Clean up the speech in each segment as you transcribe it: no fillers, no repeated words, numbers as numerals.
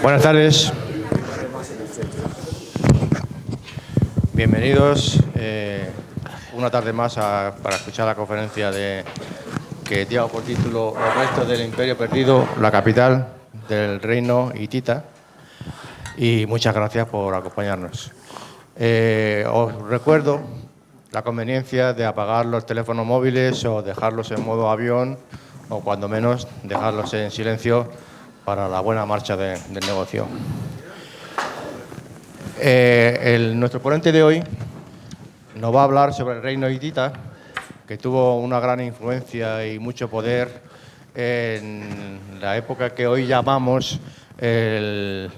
Buenas tardes. Bienvenidos una tarde más para escuchar la conferencia que lleva por título Los restos del Imperio perdido, la capital del reino hitita. Y muchas gracias por acompañarnos. Os recuerdo la conveniencia de apagar los teléfonos móviles o dejarlos en modo avión o cuando menos dejarlos en silencio para la buena marcha del negocio. Nuestro ponente de hoy nos va a hablar sobre el reino hitita, que tuvo una gran influencia y mucho poder en la época que hoy llamamos el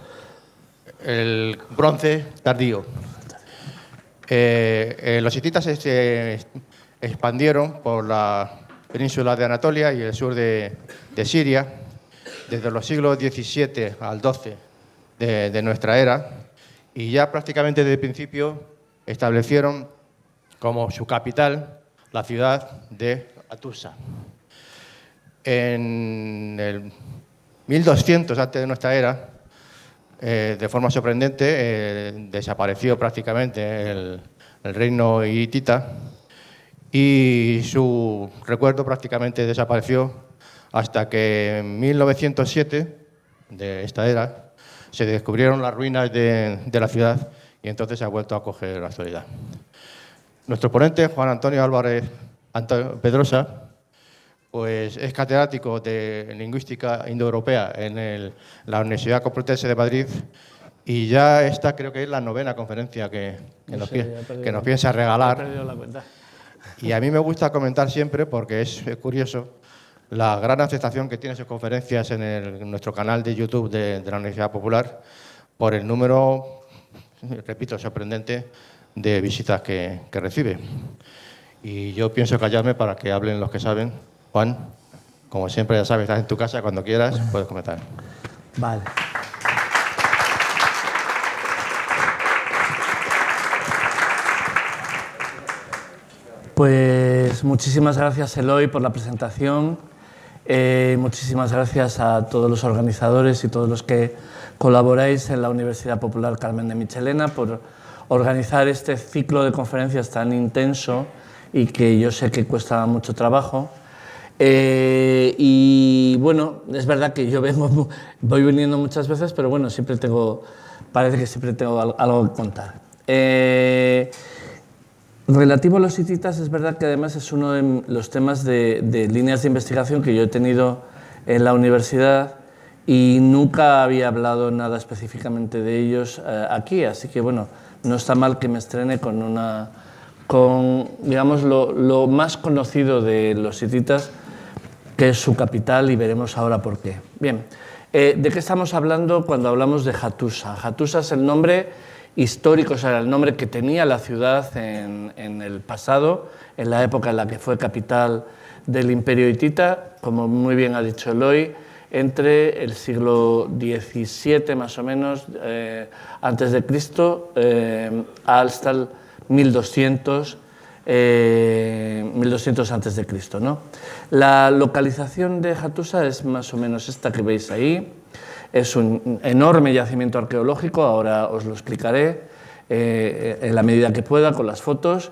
bronce tardío. Los hititas se expandieron por la península de Anatolia y el sur de Siria desde los siglos XVII al XII de nuestra era, y ya prácticamente desde el principio establecieron como su capital la ciudad de Hattusa. En el 1200 antes de nuestra era, de forma sorprendente, desapareció prácticamente el reino hitita y su recuerdo prácticamente desapareció hasta que en 1907 de esta era se descubrieron las ruinas de la ciudad y entonces se ha vuelto a coger la actualidad. Nuestro ponente, Juan Antonio Álvarez Pedrosa, pues es catedrático de Lingüística Indoeuropea en la Universidad Complutense de Madrid y ya esta creo que es la 9ª conferencia que nos piensa regalar. Y a mí me gusta comentar siempre, porque es curioso, la gran aceptación que tiene sus conferencias en nuestro canal de YouTube de la Universidad Popular por el número, repito, sorprendente de visitas que recibe. Y yo pienso callarme para que hablen los que saben. Juan, como siempre, ya sabes, estás en tu casa, cuando quieras puedes comentar. Vale. Pues muchísimas gracias, Eloy, por la presentación. Muchísimas gracias a todos los organizadores y todos los que colaboráis en la Universidad Popular Carmen de Michelena por organizar este ciclo de conferencias tan intenso y que yo sé que cuesta mucho trabajo. Y bueno, es verdad que yo voy viniendo muchas veces, pero bueno, parece que siempre tengo algo que contar. Relativo a los hititas, es verdad que además es uno de los temas de líneas de investigación que yo he tenido en la universidad y nunca había hablado nada específicamente de ellos aquí, así que bueno, no está mal que me estrene con digamos, lo más conocido de los hititas, que es su capital, y veremos ahora por qué. Bien, ¿de qué estamos hablando cuando hablamos de Hattusa? Hattusa es el nombre histórico, o sea, el nombre que tenía la ciudad en el pasado, en la época en la que fue capital del Imperio hitita, como muy bien ha dicho Eloy, entre el siglo XVII más o menos antes de Cristo hasta el 1200 antes de Cristo, ¿no? La localización de Hattusa es más o menos esta que veis ahí. Es un enorme yacimiento arqueológico, ahora os lo explicaré en la medida que pueda con las fotos,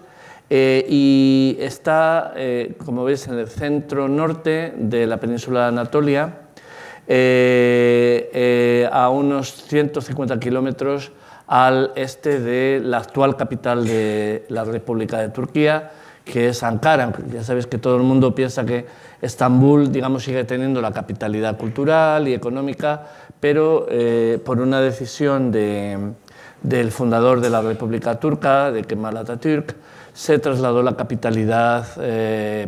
y está, como veis, en el centro norte de la península de Anatolia, a unos 150 kilómetros al este de la actual capital de la República de Turquía, que es Ankara. Ya sabéis que todo el mundo piensa que Estambul, digamos, sigue teniendo la capitalidad cultural y económica, pero por una decisión del fundador de la República Turca, de Kemal Atatürk, se trasladó la capitalidad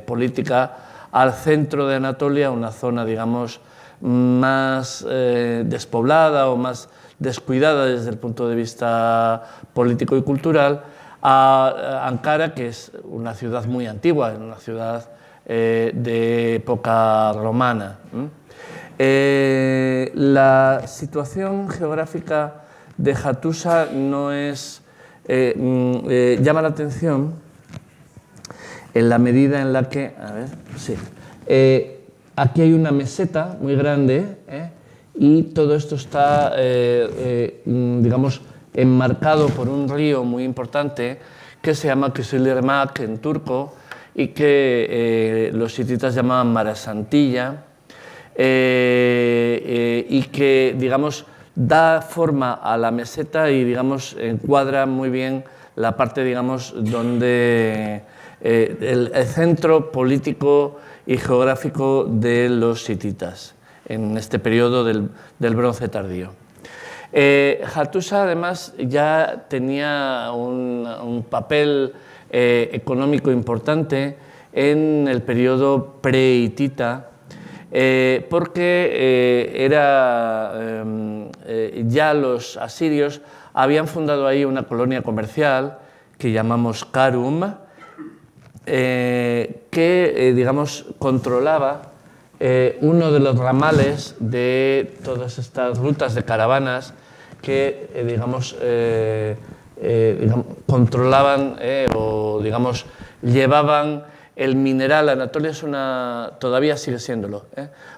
política al centro de Anatolia, una zona, digamos, más despoblada o más descuidada desde el punto de vista político y cultural, a Ankara, que es una ciudad muy antigua, una ciudad de época romana. La situación geográfica de Hattusa no es, llama la atención en la medida en la que, a ver, sí, aquí hay una meseta muy grande y todo esto está, digamos, enmarcado por un río muy importante que se llama Kızılırmak en turco y que los hititas llamaban Marasantilla, y que, digamos, da forma a la meseta y, digamos, encuadra muy bien la parte, digamos, donde el centro político y geográfico de los hititas en este periodo del Bronce tardío. Hattusa, además, ya tenía un papel económico importante en el periodo pre-hitita, porque ya los asirios habían fundado ahí una colonia comercial que llamamos Karum, que, digamos, controlaba uno de los ramales de todas estas rutas de caravanas que, digamos, controlaban o, digamos, llevaban el mineral. Anatolia es todavía sigue siéndolo,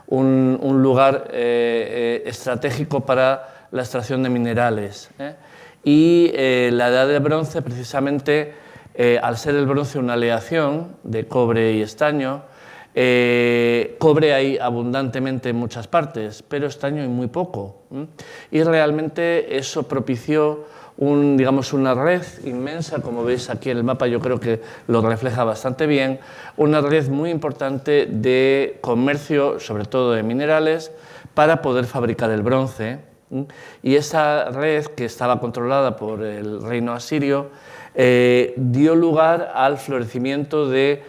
un lugar estratégico para la extracción de minerales. Y la Edad del Bronce, precisamente, al ser el bronce una aleación de cobre y estaño, cobre hay abundantemente en muchas partes, pero estaño hay muy poco. Y realmente eso propició digamos, una red inmensa, como veis aquí en el mapa, yo creo que lo refleja bastante bien, una red muy importante de comercio, sobre todo de minerales, para poder fabricar el bronce. Y esa red, que estaba controlada por el reino asirio, dio lugar al florecimiento de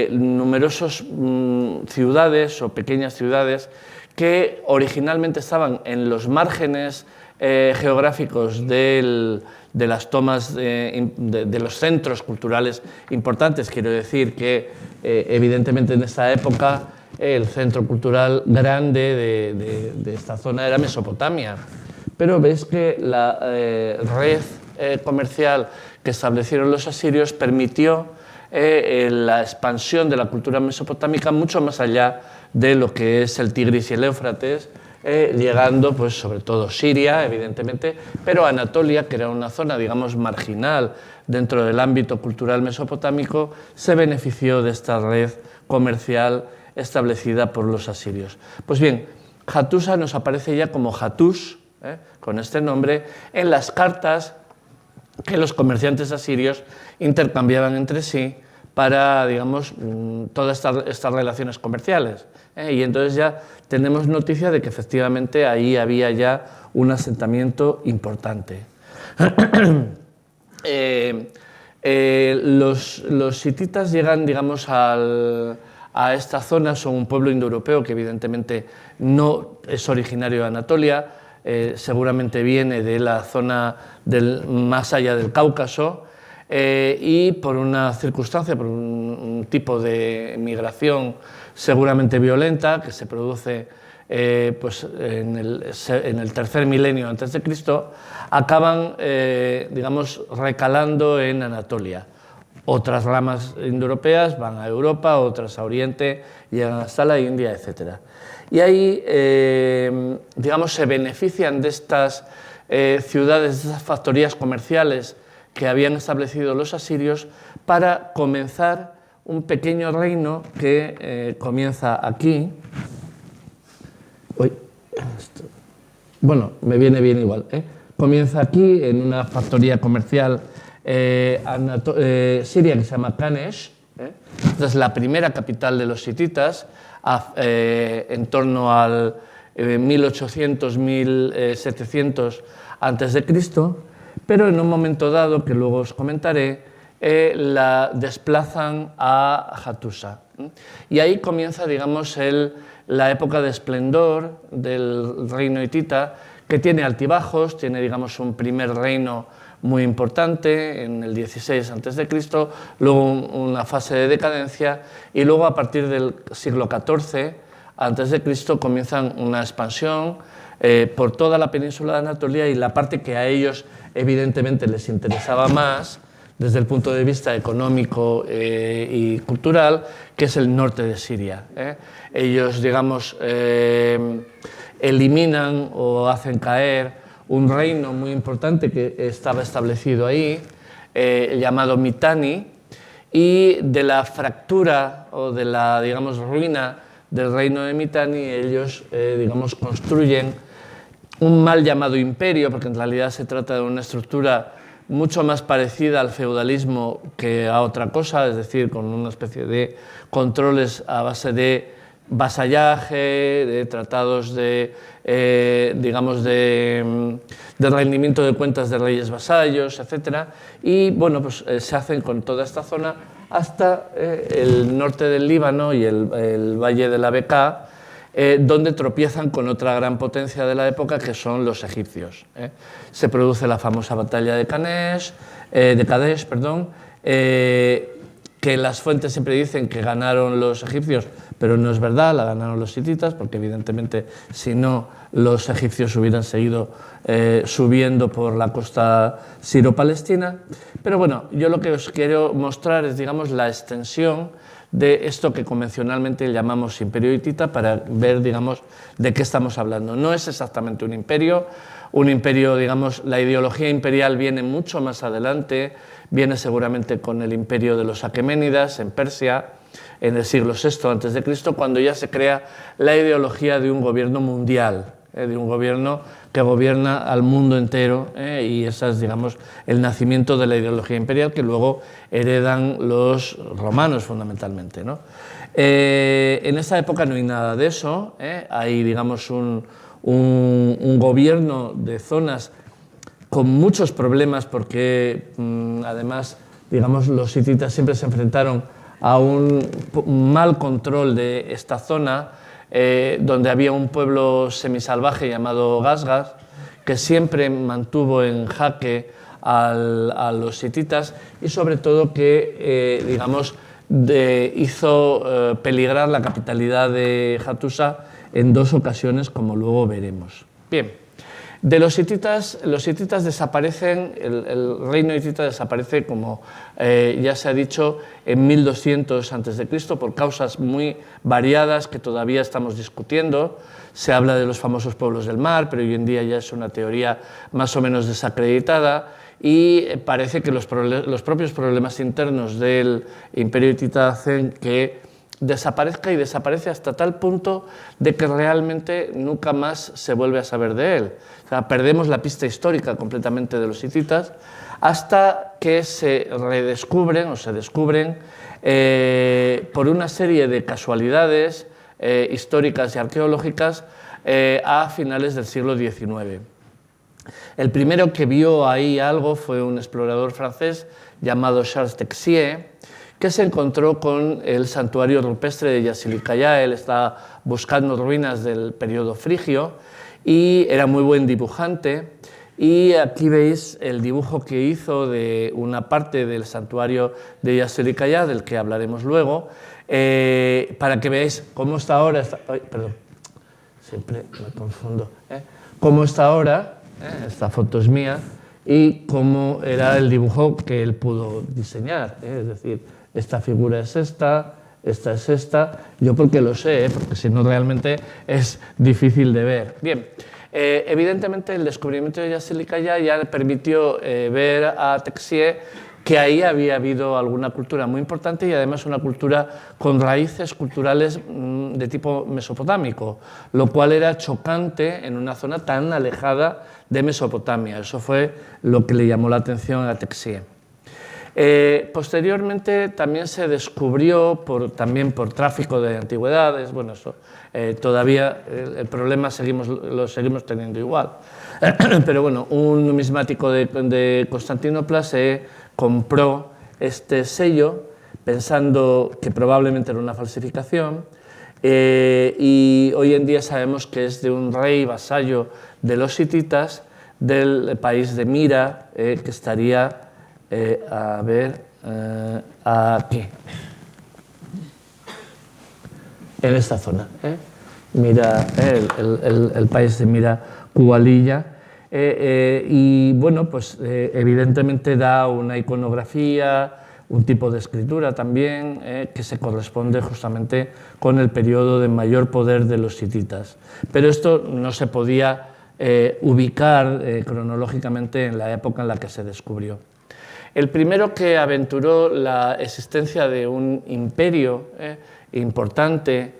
numerosas ciudades o pequeñas ciudades que originalmente estaban en los márgenes geográficos de las tomas de los centros culturales importantes. Quiero decir que, evidentemente, en esta época el centro cultural grande de esta zona era Mesopotamia. Pero ves que la red comercial que establecieron los asirios permitió la expansión de la cultura mesopotámica mucho más allá de lo que es el Tigris y el Éufrates, llegando, pues, sobre todo Siria, evidentemente, pero Anatolia, que era una zona, digamos, marginal dentro del ámbito cultural mesopotámico, se benefició de esta red comercial establecida por los asirios. Pues bien, Hattusa nos aparece ya como Hattush, con este nombre, en las cartas que los comerciantes asirios intercambiaban entre sí para, digamos, todas estas relaciones comerciales. Y entonces ya tenemos noticia de que efectivamente ahí había ya un asentamiento importante. Los hititas llegan, digamos, a esta zona, son un pueblo indoeuropeo que evidentemente no es originario de Anatolia, seguramente viene de la zona más allá del Cáucaso, y por una circunstancia, por un tipo de migración seguramente violenta que se produce pues en el tercer milenio antes de Cristo, acaban, digamos, recalando en Anatolia. Otras ramas indoeuropeas van a Europa, otras a Oriente, llegan hasta la India, etc. Y ahí, digamos, se benefician de estas ciudades, de estas factorías comerciales que habían establecido los asirios para comenzar un pequeño reino que comienza aquí. Bueno, me viene bien igual. Comienza aquí en una factoría comercial siria que se llama Kanesh. Esta es la primera capital de los hititas, en torno al 1800-1700 a.C., pero en un momento dado, que luego os comentaré, la desplazan a Hattusa. Y ahí comienza, digamos, la época de esplendor del reino hitita, que tiene altibajos, tiene, digamos, un primer reino muy importante en el 16 a.C., luego una fase de decadencia y luego a partir del siglo XIV a.C. comienzan una expansión por toda la península de Anatolia y la parte que a ellos evidentemente les interesaba más desde el punto de vista económico y cultural, que es el norte de Siria. Ellos, digamos, eliminan o hacen caer un reino muy importante que estaba establecido ahí, llamado Mitanni, y de la fractura o de la, digamos, ruina del reino de Mitanni, ellos, digamos, construyen un mal llamado imperio, porque en realidad se trata de una estructura mucho más parecida al feudalismo que a otra cosa, es decir, con una especie de controles a base de vasallaje, de tratados de, digamos, de rendimiento de cuentas de reyes vasallos, etc. Y bueno, pues se hacen con toda esta zona hasta el norte del Líbano y el valle de la Bekaa, donde tropiezan con otra gran potencia de la época, que son los egipcios. Se produce la famosa batalla de Kadesh, que las fuentes siempre dicen que ganaron los egipcios, pero no es verdad, la ganaron los hititas, porque evidentemente si no, los egipcios hubieran seguido subiendo por la costa siro-palestina. Pero bueno, yo lo que os quiero mostrar es, digamos, la extensión de esto que convencionalmente llamamos imperio hitita, para ver, digamos, de qué estamos hablando. No es exactamente un imperio, digamos, la ideología imperial viene mucho más adelante, viene seguramente con el imperio de los aqueménidas en Persia, en el siglo VI a.C., cuando ya se crea la ideología de un gobierno mundial, de un gobierno que gobierna al mundo entero, y ese es, digamos, el nacimiento de la ideología imperial que luego heredan los romanos fundamentalmente, ¿no? En esa época no hay nada de eso, hay, digamos, un gobierno de zonas con muchos problemas porque, además, digamos, los hititas siempre se enfrentaron a un mal control de esta zona, donde había un pueblo semisalvaje llamado Gasgas, que siempre mantuvo en jaque a los hititas y sobre todo que, digamos, hizo peligrar la capitalidad de Hattusa en 2 ocasiones, como luego veremos. Bien. De los hititas desaparecen, el reino hitita desaparece, como ya se ha dicho, en 1200 a.C. por causas muy variadas que todavía estamos discutiendo. Se habla de los famosos pueblos del mar, pero hoy en día ya es una teoría más o menos desacreditada, y parece que los propios problemas internos del imperio hitita hacen que desaparezca, y desaparece hasta tal punto de que realmente nunca más se vuelve a saber de él. O sea, perdemos la pista histórica completamente de los hititas hasta que se redescubren o se descubren por una serie de casualidades históricas y arqueológicas a finales del siglo XIX. El primero que vio ahí algo fue un explorador francés llamado Charles Texier, que se encontró con el santuario rupestre de Yassilicaya. Él estaba buscando ruinas del periodo frigio y era muy buen dibujante. Y aquí veis el dibujo que hizo de una parte del santuario de Yassilicaya, del que hablaremos luego, para que veáis cómo está ahora. Perdón, siempre me confundo. Cómo está ahora, esta foto es mía, y cómo era el dibujo que él pudo diseñar. Es decir, esta figura es esta es esta. Yo porque lo sé, porque si no realmente es difícil de ver. Bien, evidentemente el descubrimiento de Yassilicaya ya permitió ver a Texier que ahí había habido alguna cultura muy importante, y además una cultura con raíces culturales de tipo mesopotámico, lo cual era chocante en una zona tan alejada de Mesopotamia. Eso fue lo que le llamó la atención a Texier. Posteriormente también se descubrió, también por tráfico de antigüedades, bueno, eso todavía el problema lo seguimos teniendo igual, pero bueno, un numismático de Constantinopla se compró este sello pensando que probablemente era una falsificación, y hoy en día sabemos que es de un rey vasallo de los hititas del país de Mira, que estaría a ver, aquí, en esta zona. Mira, el país de Mira, Kubalilla, y bueno, pues evidentemente da una iconografía, un tipo de escritura también, que se corresponde justamente con el periodo de mayor poder de los hititas. Pero esto no se podía ubicar cronológicamente en la época en la que se descubrió. El primero que aventuró la existencia de un imperio importante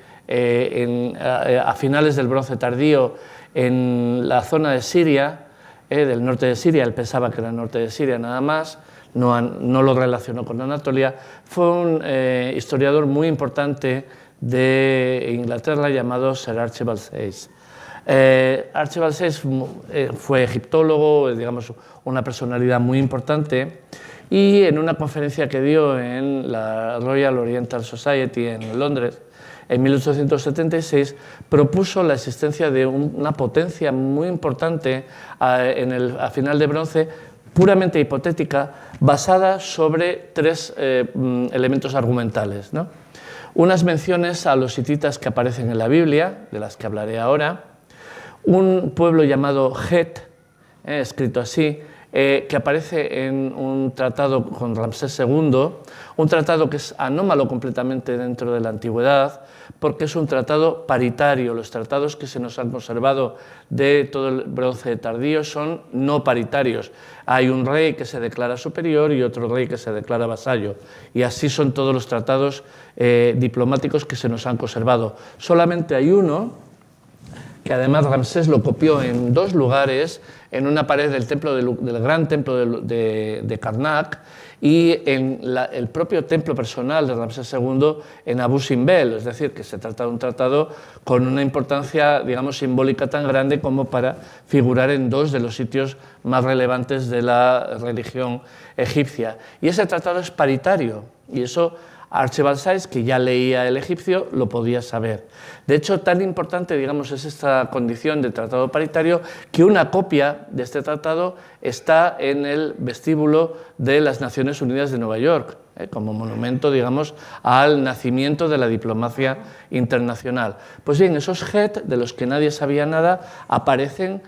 a finales del Bronce tardío en la zona de Siria, del norte de Siria, él pensaba que era el norte de Siria nada más, no lo relacionó con Anatolia, fue un historiador muy importante de Inglaterra llamado Sir Archibald Sayes. Archibald Sayes fue egiptólogo, digamos, una personalidad muy importante, y en una conferencia que dio en la Royal Oriental Society en Londres, en 1876, propuso la existencia de una potencia muy importante a final de Bronce, puramente hipotética, basada sobre tres elementos argumentales, ¿no? Unas menciones a los hititas que aparecen en la Biblia, de las que hablaré ahora, un pueblo llamado Het, escrito así, que aparece en un tratado con Ramsés II, un tratado que es anómalo completamente dentro de la antigüedad, porque es un tratado paritario. Los tratados que se nos han conservado de todo el Bronce tardío son no paritarios. Hay un rey que se declara superior y otro rey que se declara vasallo. Y así son todos los tratados diplomáticos que se nos han conservado. Solamente hay uno, que además Ramsés lo copió en dos lugares, en una pared del gran templo de Karnak y en el propio templo personal de Ramsés II en Abu Simbel, es decir, que se trata de un tratado con una importancia, digamos, simbólica tan grande como para figurar en dos de los sitios más relevantes de la religión egipcia. Y ese tratado es paritario, y eso Archibald Sayes, que ya leía el egipcio, lo podía saber. De hecho, tan importante, digamos, es esta condición del tratado paritario que una copia de este tratado está en el vestíbulo de las Naciones Unidas de Nueva York, como monumento, digamos, al nacimiento de la diplomacia internacional. Pues bien, esos Het, de los que nadie sabía nada, aparecen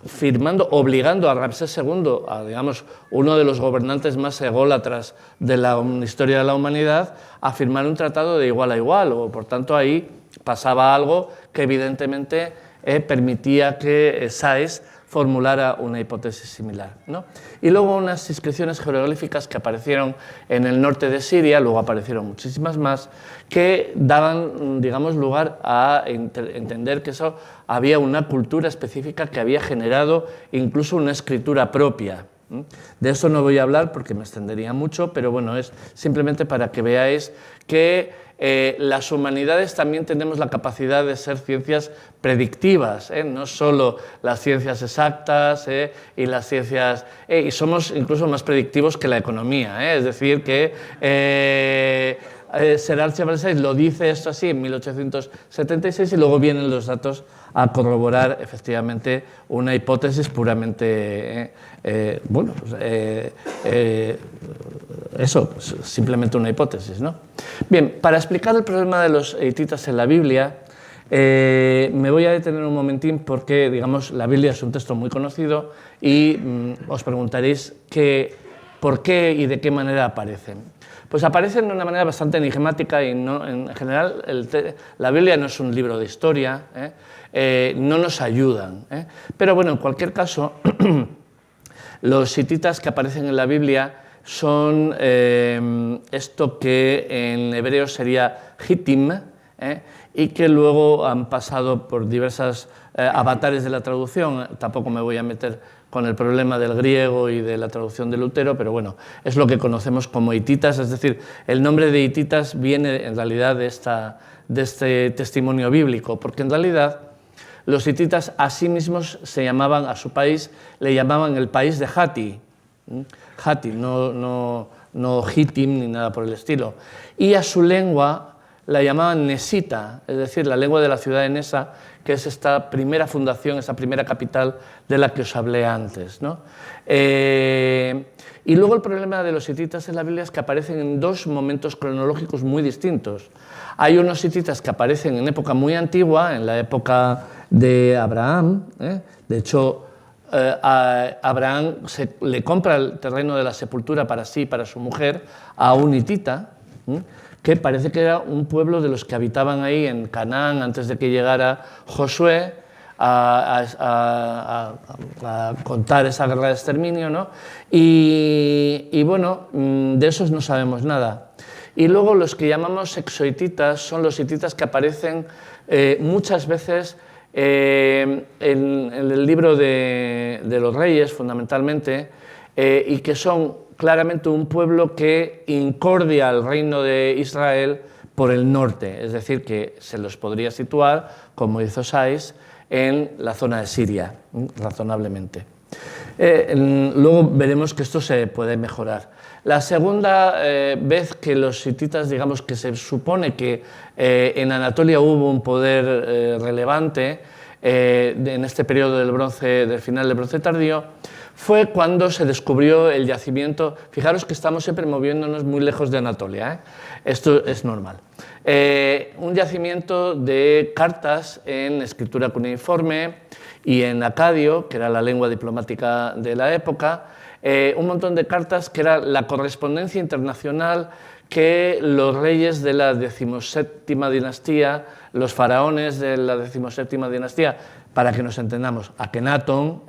firmando, obligando a Ramsés II, a, digamos, uno de los gobernantes más ególatras de la historia de la humanidad, a firmar un tratado de igual a igual, o por tanto ahí pasaba algo que evidentemente permitía que Sayes formulara una hipótesis similar, ¿no? Y luego unas inscripciones jeroglíficas que aparecieron en el norte de Siria, luego aparecieron muchísimas más, que daban, digamos, lugar a entender que eso había una cultura específica que había generado incluso una escritura propia. De eso no voy a hablar porque me extendería mucho, pero bueno, es simplemente para que veáis que las humanidades también tenemos la capacidad de ser ciencias predictivas, no solo las ciencias exactas y las ciencias... y somos incluso más predictivos que la economía, es decir, que Sir Archibald Sayes lo dice esto así en 1876 y luego vienen los datos a corroborar efectivamente una hipótesis puramente, bueno, pues, eso, simplemente una hipótesis, ¿no? Bien, para explicar el problema de los hititas en la Biblia, me voy a detener un momentín porque, digamos, la Biblia es un texto muy conocido y os preguntaréis por qué y de qué manera aparecen. Pues aparecen de una manera bastante enigmática y no, en general la Biblia no es un libro de historia, no nos ayudan. Pero bueno, en cualquier caso, los hititas que aparecen en la Biblia son esto que en hebreo sería Hittim, y que luego han pasado por diversas avatares de la traducción. Tampoco me voy a meter con el problema del griego y de la traducción de Lutero, pero bueno, es lo que conocemos como hititas, es decir, el nombre de hititas viene en realidad de este testimonio bíblico, porque en realidad los hititas a sí mismos se llamaban, a su país, le llamaban el país de Hatti, Hatti, no Hittim ni nada por el estilo, y a su lengua la llamaban Nesita, es decir, la lengua de la ciudad de Nesa, que es esta primera fundación, esta primera capital de la que os hablé antes, ¿no? Y luego el problema de los hititas en la Biblia es que aparecen en dos momentos cronológicos muy distintos. Hay unos hititas que aparecen en época muy antigua, en la época de Abraham, de hecho, Abraham le compra el terreno de la sepultura para sí y para su mujer a un hitita, que parece que era un pueblo de los que habitaban ahí en Canaán antes de que llegara Josué a contar esa guerra de exterminio, ¿no? Y bueno, de esos no sabemos nada. Y luego los que llamamos exohititas son los hititas que aparecen muchas veces en el libro de los Reyes, fundamentalmente, y que son claramente un pueblo que incordia al reino de Israel por el norte, es decir, que se los podría situar, como hizo Sais, en la zona de Siria, razonablemente. Luego veremos que esto se puede mejorar. La segunda vez que los hititas, digamos que se supone que en Anatolia hubo un poder relevante en este periodo del final del bronce tardío, fue cuando se descubrió el yacimiento. Fijaros que estamos siempre moviéndonos muy lejos de Anatolia, ¿eh? Esto es normal. Un yacimiento de cartas en escritura cuneiforme y en acadio, que era la lengua diplomática de la época, un montón de cartas que era la correspondencia internacional que los reyes de la 17ª dinastía, los faraones de la 17ª dinastía, para que nos entendamos, Akenatón,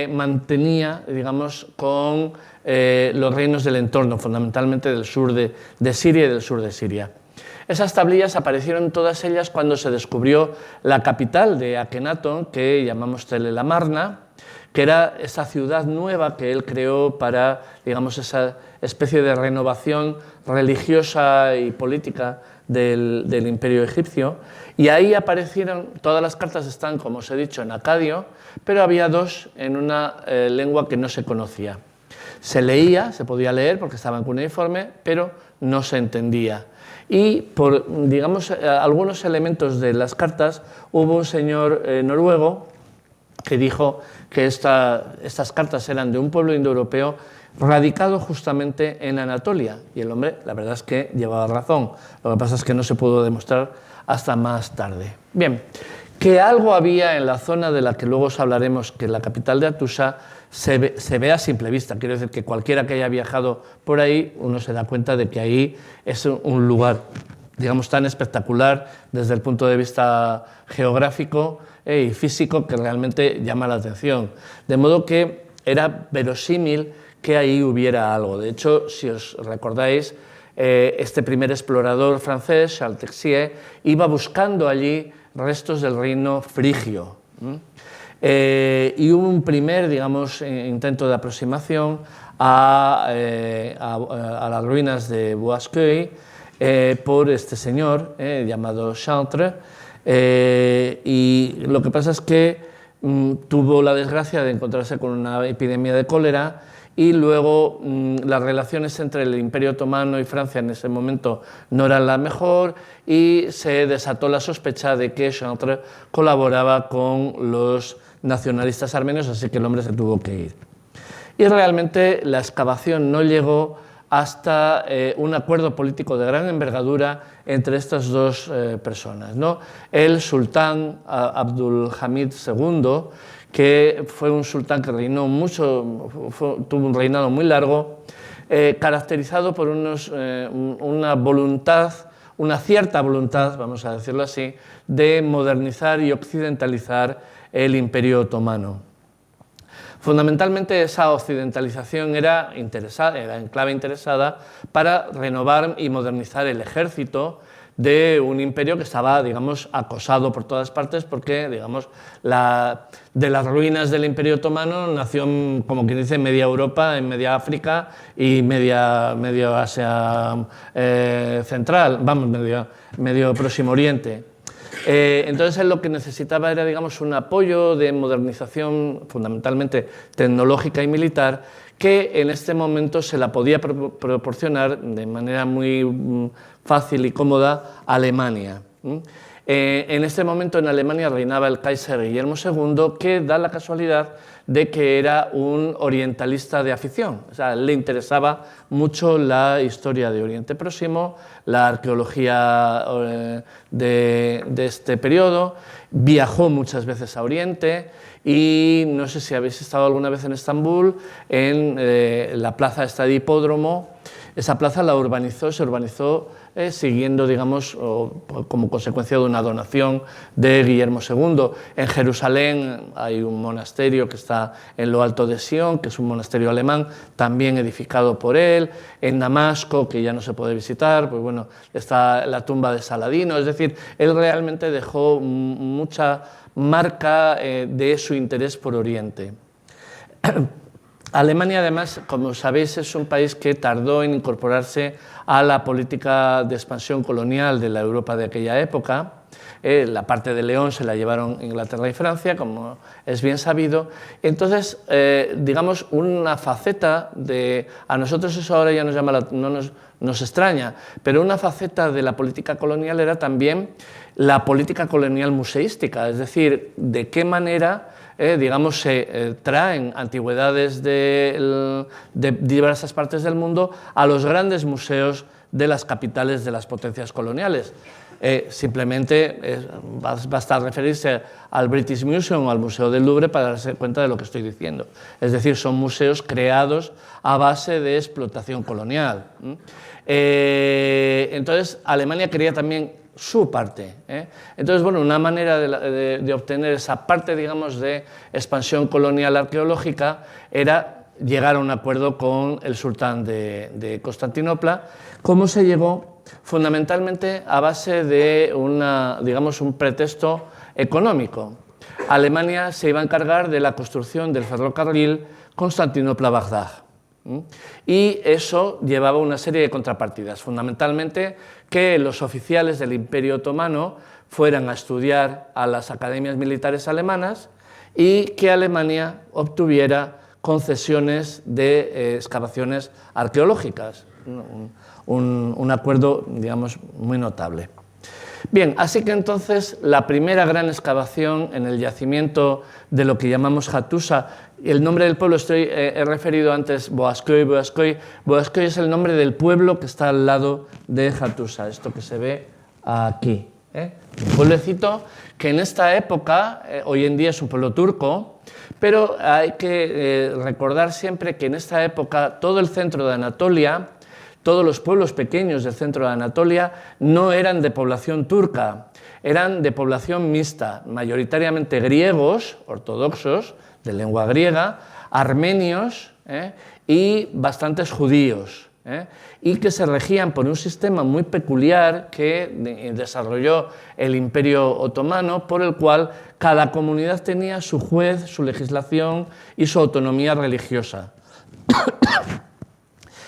mantenía, digamos, con los reinos del entorno, fundamentalmente del sur de Siria y del sur de Siria. Esas tablillas aparecieron todas ellas cuando se descubrió la capital de Akenatón, que llamamos Tel el Amarna, que era esa ciudad nueva que él creó para, digamos, esa especie de renovación religiosa y política del imperio egipcio. Y ahí aparecieron, todas las cartas están, como os he dicho, en acadio, pero había dos en una lengua que no se conocía. Se leía, se podía leer porque estaba en cuneiforme, pero no se entendía. Y por, digamos, algunos elementos de las cartas, hubo un señor noruego que dijo que estas cartas eran de un pueblo indoeuropeo radicado justamente en Anatolia. Y el hombre, la verdad es que llevaba razón. Lo que pasa es que no se pudo demostrar hasta más tarde. Bien, que algo había en la zona de la que luego os hablaremos, que la capital de Hattusa se ve a simple vista. Quiero decir que cualquiera que haya viajado por ahí, uno se da cuenta de que ahí es un lugar, digamos, tan espectacular desde el punto de vista geográfico y físico que realmente llama la atención. De modo que era verosímil que ahí hubiera algo. De hecho, si os recordáis, este primer explorador francés, Charles Texier, iba buscando allí restos del reino frigio. Y hubo un primer, digamos, intento de aproximación a las ruinas de Boiscueil por este señor llamado Chantre, y lo que pasa es que tuvo la desgracia de encontrarse con una epidemia de cólera y luego las relaciones entre el Imperio Otomano y Francia en ese momento no eran la mejor y se desató la sospecha de que Chantre colaboraba con los nacionalistas armenios, así que el hombre se tuvo que ir. Y realmente la excavación no llegó hasta un acuerdo político de gran envergadura entre estas dos personas, ¿no? El sultán Abdulhamid II, que fue un sultán que reinó mucho, tuvo un reinado muy largo, caracterizado por una voluntad, una cierta voluntad, vamos a decirlo así, de modernizar y occidentalizar el Imperio Otomano. Fundamentalmente esa occidentalización era en clave interesada para renovar y modernizar el ejército de un imperio que estaba, digamos, acosado por todas partes porque, digamos, de las ruinas del Imperio Otomano nació, como quien dice, media Europa, en media África y medio Asia central, vamos, medio Próximo Oriente. Entonces él lo que necesitaba era, digamos, un apoyo de modernización fundamentalmente tecnológica y militar que en este momento se la podía proporcionar de manera muy fácil y cómoda a Alemania. En este momento en Alemania reinaba el Kaiser Guillermo II, que da la casualidad de que era un orientalista de afición. O sea, le interesaba mucho la historia de Oriente Próximo, la arqueología de este periodo, viajó muchas veces a Oriente Y no sé si habéis estado alguna vez en Estambul, en la plaza esta de Hipódromo. Esa plaza se urbanizó siguiendo, digamos, como consecuencia de una donación de Guillermo II. En Jerusalén hay un monasterio que está en lo alto de Sion, que es un monasterio alemán, también edificado por él. En Damasco, que ya no se puede visitar, pues bueno, está la tumba de Saladino. Es decir, él realmente dejó mucha marca de su interés por Oriente. Alemania, además, como sabéis, es un país que tardó en incorporarse a la política de expansión colonial de la Europa de aquella época. La parte de León se la llevaron Inglaterra y Francia, como es bien sabido. Entonces, digamos, una faceta de... A nosotros eso ahora ya nos llama nos extraña, pero una faceta de la política colonial era también la política colonial museística, es decir, de qué manera... digamos, se traen antigüedades de diversas partes del mundo a los grandes museos de las capitales de las potencias coloniales. Simplemente basta referirse al British Museum o al Museo del Louvre para darse cuenta de lo que estoy diciendo. Es decir, son museos creados a base de explotación colonial. Entonces, Alemania quería también su parte. Entonces, bueno, una manera de obtener esa parte, digamos, de expansión colonial arqueológica era llegar a un acuerdo con el sultán de Constantinopla. ¿Cómo se llegó? Fundamentalmente a base de digamos, un pretexto económico. Alemania se iba a encargar de la construcción del ferrocarril Constantinopla-Bagdad. Y eso llevaba una serie de contrapartidas, fundamentalmente que los oficiales del Imperio Otomano fueran a estudiar a las academias militares alemanas y que Alemania obtuviera concesiones de excavaciones arqueológicas. Un acuerdo, digamos, muy notable. Bien, así que entonces la primera gran excavación en el yacimiento de lo que llamamos Hattusa, el nombre del pueblo he referido antes Boğazköy es el nombre del pueblo que está al lado de Hattusa, esto que se ve aquí. Un pueblecito que en esta época, hoy en día es un pueblo turco, pero hay que recordar siempre que en esta época todo el centro de Anatolia, todos los pueblos pequeños del centro de Anatolia no eran de población turca, eran de población mixta, mayoritariamente griegos, ortodoxos, de lengua griega, armenios y bastantes judíos, y que se regían por un sistema muy peculiar que desarrolló el Imperio Otomano, por el cual cada comunidad tenía su juez, su legislación y su autonomía religiosa.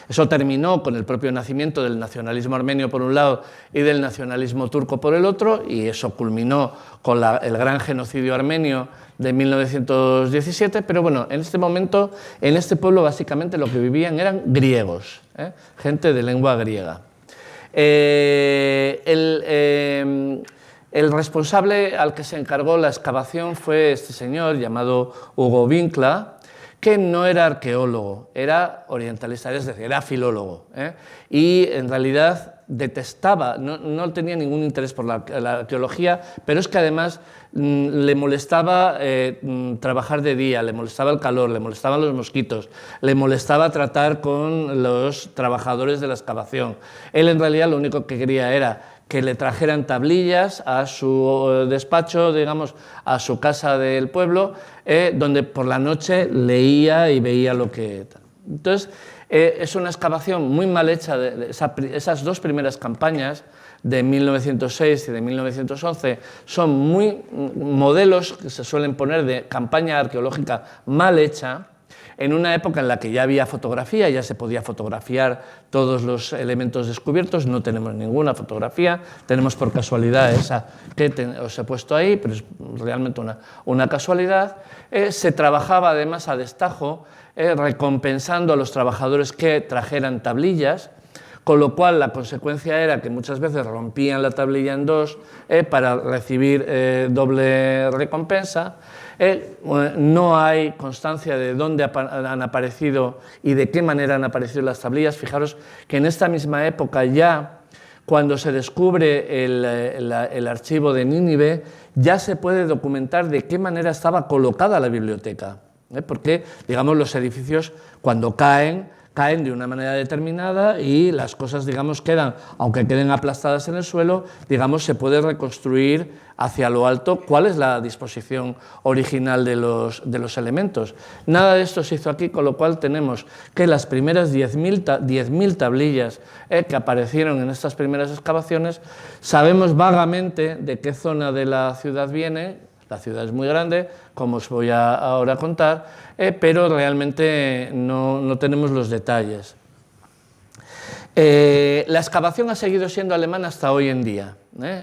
Eso terminó con el propio nacimiento del nacionalismo armenio por un lado y del nacionalismo turco por el otro, y eso culminó con el gran genocidio armenio de 1917, pero bueno, en este momento, en este pueblo básicamente lo que vivían eran griegos, gente de lengua griega. El responsable al que se encargó la excavación fue este señor llamado Hugo Winkler, que no era arqueólogo, era orientalista, es decir, era filólogo, y en realidad detestaba, no tenía ningún interés por la arqueología, pero es que además le molestaba trabajar de día, le molestaba el calor, le molestaban los mosquitos, le molestaba tratar con los trabajadores de la excavación. Él en realidad lo único que quería era que le trajeran tablillas a su despacho, digamos, a su casa del pueblo, donde por la noche leía y veía lo que... Entonces, es una excavación muy mal hecha, esas dos primeras campañas de 1906 y de 1911 son muy modelos que se suelen poner de campaña arqueológica mal hecha, en una época en la que ya había fotografía, ya se podía fotografiar todos los elementos descubiertos. No tenemos ninguna fotografía, tenemos por casualidad esa que os he puesto ahí, pero es realmente una casualidad. Se trabajaba además a destajo, recompensando a los trabajadores que trajeran tablillas, con lo cual la consecuencia era que muchas veces rompían la tablilla en dos para recibir doble recompensa. No hay constancia de dónde han aparecido y de qué manera han aparecido las tablillas. Fijaros que en esta misma época ya, cuando se descubre el archivo de Nínive, ya se puede documentar de qué manera estaba colocada la biblioteca, porque, digamos, los edificios cuando caen de una manera determinada y las cosas, digamos, quedan, aunque queden aplastadas en el suelo, digamos, se puede reconstruir hacia lo alto cuál es la disposición original de los elementos. Nada de esto se hizo aquí, con lo cual tenemos que las primeras 10.000 tablillas que aparecieron en estas primeras excavaciones, sabemos vagamente de qué zona de la ciudad viene. La ciudad es muy grande, como os voy a ahora contar, pero realmente no tenemos los detalles. La excavación ha seguido siendo alemana hasta hoy en día,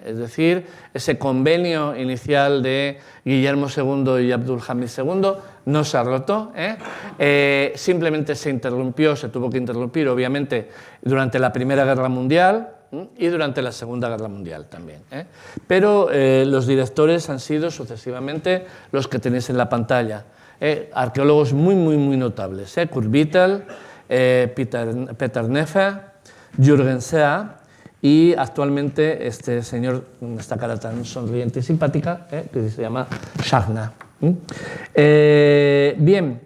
es decir, ese convenio inicial de Guillermo II y Abdülhamid II no se ha roto, simplemente se tuvo que interrumpir, obviamente, durante la Primera Guerra Mundial, y durante la Segunda Guerra Mundial también. Pero los directores han sido sucesivamente los que tenéis en la pantalla. Arqueólogos muy notables. Kurt Vittel, Peter Neffe, Jürgen Sea y actualmente este señor con esta cara tan sonriente y simpática, que se llama Schachner. Bien.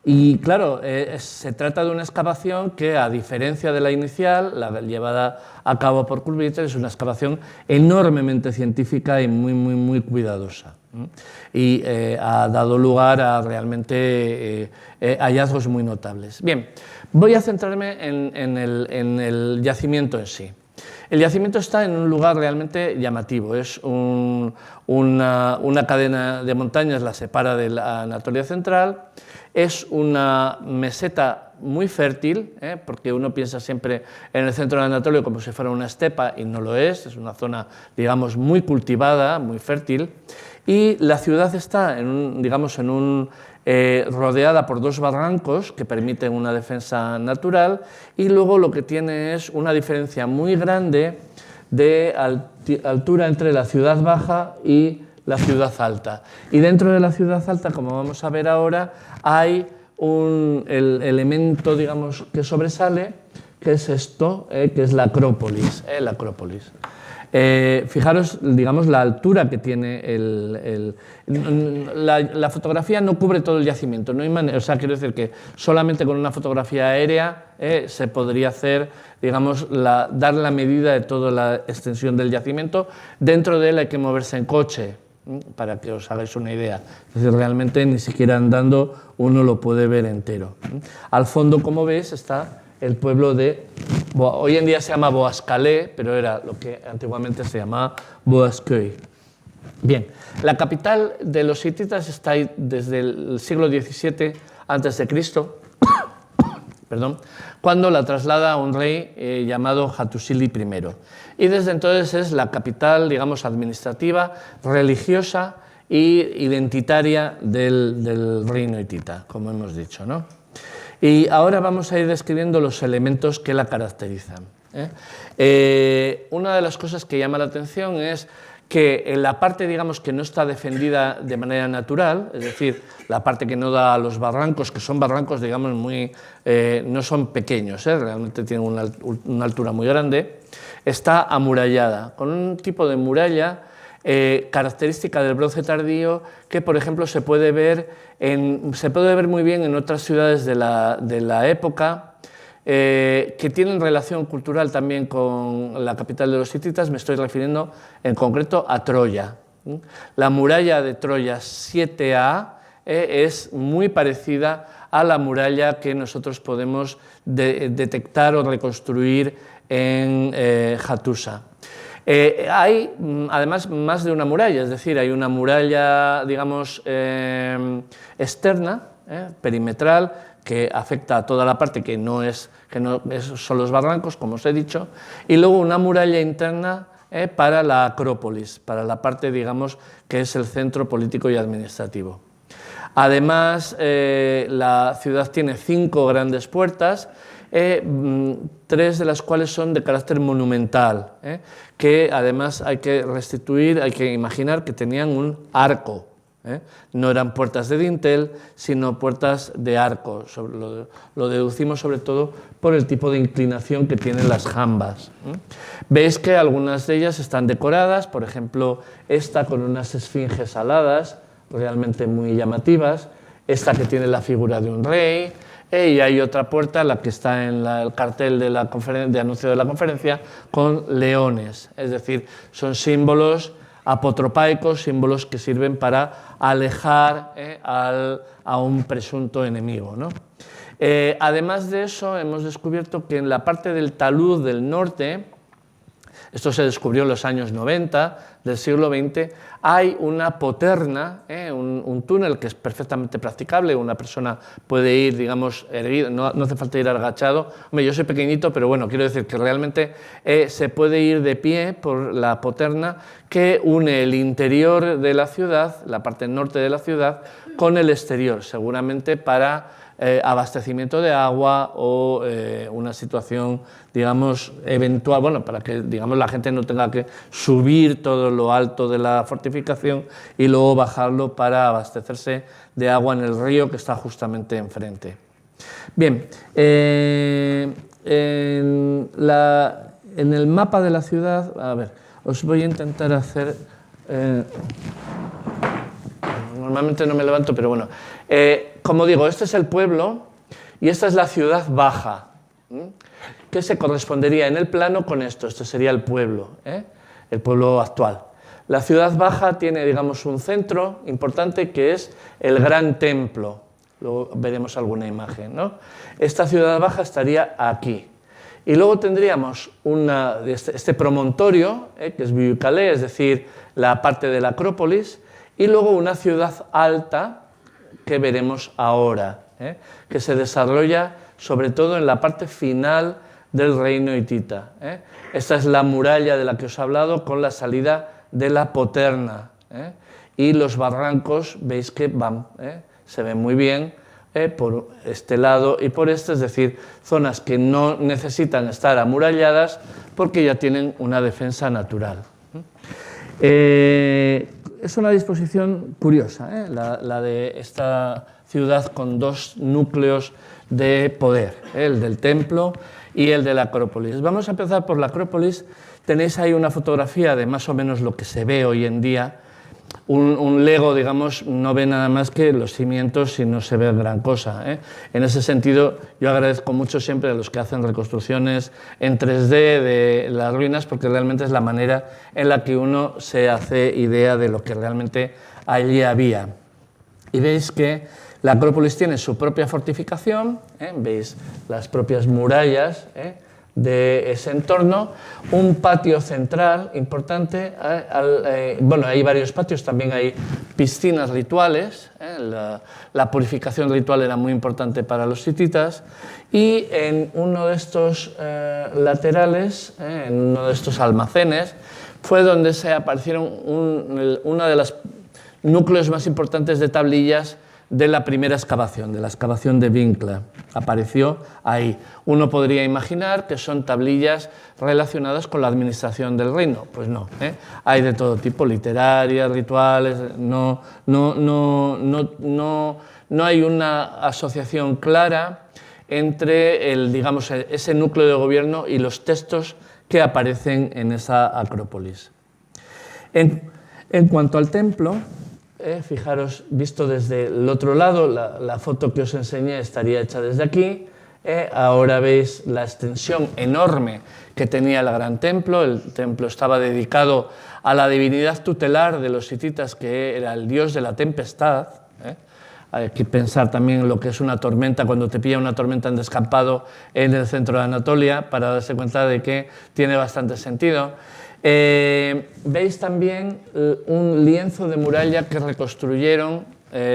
Y claro, se trata de una excavación que, a diferencia de la inicial, la llevada a cabo por Kurt Vittel, es una excavación enormemente científica y muy cuidadosa. Y ha dado lugar a realmente hallazgos muy notables. Bien, voy a centrarme en el yacimiento en sí. El yacimiento está en un lugar realmente llamativo. Es una cadena de montañas, la separa de la Anatolia Central. Es una meseta muy fértil, porque uno piensa siempre en el centro de Anatolia como si fuera una estepa, y no lo es una zona, digamos, muy cultivada, muy fértil, y la ciudad está rodeada por dos barrancos que permiten una defensa natural, y luego lo que tiene es una diferencia muy grande de altura entre la ciudad baja y la ciudad alta. Y dentro de la ciudad alta, como vamos a ver ahora, hay el elemento, digamos, que sobresale, que es esto, que es la Acrópolis. Fijaros, digamos, la altura que tiene la fotografía no cubre todo el yacimiento, no hay manera, o sea, quiero decir que solamente con una fotografía aérea se podría hacer, digamos, dar la medida de toda la extensión del yacimiento. Dentro de él hay que moverse en coche, para que os hagáis una idea. Es decir, realmente ni siquiera andando uno lo puede ver entero. Al fondo, como veis, está el pueblo de... Hoy en día se llama Boascalé, pero era lo que antiguamente se llamaba Boasqueuil. Bien, la capital de los hititas está ahí desde el siglo XVII a.C., cuando la traslada a un rey llamado Hattusili I. Y desde entonces es la capital, digamos, administrativa, religiosa e identitaria del reino hitita, como hemos dicho, ¿no? Y ahora vamos a ir describiendo los elementos que la caracterizan. Una de las cosas que llama la atención es que en la parte, digamos, que no está defendida de manera natural, es decir, la parte que no da a los barrancos, que son barrancos, digamos, no son pequeños, realmente tienen una altura muy grande, está amurallada, con un tipo de muralla característica del bronce tardío que, por ejemplo, se puede ver muy bien en otras ciudades de la época, que tienen relación cultural también con la capital de los hititas. Me estoy refiriendo en concreto a Troya. La muralla de Troya 7A es muy parecida a la muralla que nosotros podemos detectar o reconstruir en Hattusa. Hay además más de una muralla, es decir, hay una muralla, digamos, externa, perimetral, que afecta a toda la parte que no son los barrancos, como os he dicho, y luego una muralla interna para la Acrópolis, para la parte, digamos, que es el centro político y administrativo. Además, la ciudad tiene 5 grandes puertas, 3 de las cuales son de carácter monumental, que además hay que imaginar que tenían un arco, No eran puertas de dintel, sino puertas de arco. Lo deducimos sobre todo por el tipo de inclinación que tienen las jambas. Veis que algunas de ellas están decoradas, por ejemplo, esta con unas esfinges aladas, realmente muy llamativas, esta que tiene la figura de un rey, y hay otra puerta, la que está en el cartel de anuncio de la conferencia, con leones, es decir, son símbolos apotropaicos, símbolos que sirven para alejar a un presunto enemigo, ¿no? Además de eso, hemos descubierto que en la parte del talud del norte, esto se descubrió en los años 90 del siglo XX, hay una poterna, un túnel que es perfectamente practicable, una persona puede ir, digamos, erguido, no hace falta ir agachado. Hombre, yo soy pequeñito, pero bueno, quiero decir que realmente se puede ir de pie por la poterna que une el interior de la ciudad, la parte norte de la ciudad, con el exterior, seguramente para abastecimiento de agua o una situación, digamos, eventual, bueno, para que, digamos, la gente no tenga que subir todo lo alto de la fortificación y luego bajarlo para abastecerse de agua en el río que está justamente enfrente. Bien, en el mapa de la ciudad, a ver, os voy a intentar hacer... normalmente no me levanto, pero bueno. Como digo, este es el pueblo y esta es la ciudad baja, que se correspondería en el plano con esto. Este sería el pueblo actual. La ciudad baja tiene, digamos, un centro importante que es el gran templo. Luego veremos alguna imagen, ¿no? Esta ciudad baja estaría aquí. Y luego tendríamos este promontorio, que es Viucalé, es decir, la parte de la Acrópolis, y luego una ciudad alta que veremos ahora, que se desarrolla sobre todo en la parte final del reino hitita. Esta es la muralla de la que os he hablado con la salida de la poterna. Y los barrancos, veis que se ven muy bien por este lado y por este, es decir, zonas que no necesitan estar amuralladas porque ya tienen una defensa natural. Es una disposición curiosa, la de esta ciudad con dos núcleos de poder, el del templo y el de la Acrópolis. Vamos a empezar por la Acrópolis. Tenéis ahí una fotografía de más o menos lo que se ve hoy en día. Un lego, digamos, no ve nada más que los cimientos y no se ve gran cosa. En ese sentido, yo agradezco mucho siempre a los que hacen reconstrucciones en 3D de las ruinas, porque realmente es la manera en la que uno se hace idea de lo que realmente allí había. Y veis que la Acrópolis tiene su propia fortificación, veis las propias murallas de ese entorno, un patio central importante, bueno, hay varios patios, también hay piscinas rituales, la purificación ritual era muy importante para los hititas, y en uno de estos laterales, en uno de estos almacenes, fue donde se aparecieron uno de los núcleos más importantes de tablillas de la primera excavación, de la excavación de Vincla. Apareció ahí. Uno podría imaginar que son tablillas relacionadas con la administración del reino. Pues no, hay de todo tipo, literarias, rituales, no hay una asociación clara entre digamos, ese núcleo de gobierno y los textos que aparecen en esa Acrópolis. En cuanto al templo, fijaros, visto desde el otro lado, la foto que os enseñé estaría hecha desde aquí. Ahora veis la extensión enorme que tenía el gran templo. El templo estaba dedicado a la divinidad tutelar de los hititas, que era el dios de la tempestad. Hay que pensar también en lo que es una tormenta, cuando te pilla una tormenta en descampado en el centro de Anatolia, para darse cuenta de que tiene bastante sentido. Veis también un lienzo de muralla que reconstruyeron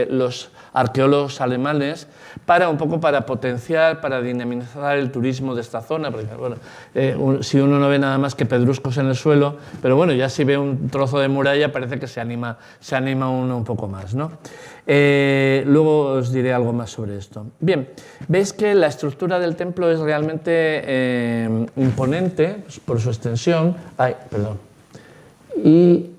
los arqueólogos alemanes un poco para potenciar, para dinamizar el turismo de esta zona, porque bueno, si uno no ve nada más que pedruscos en el suelo, pero bueno, ya si ve un trozo de muralla parece que se anima uno un poco más, ¿no? Luego os diré algo más sobre esto. Bien, veis que la estructura del templo es realmente imponente por su extensión, y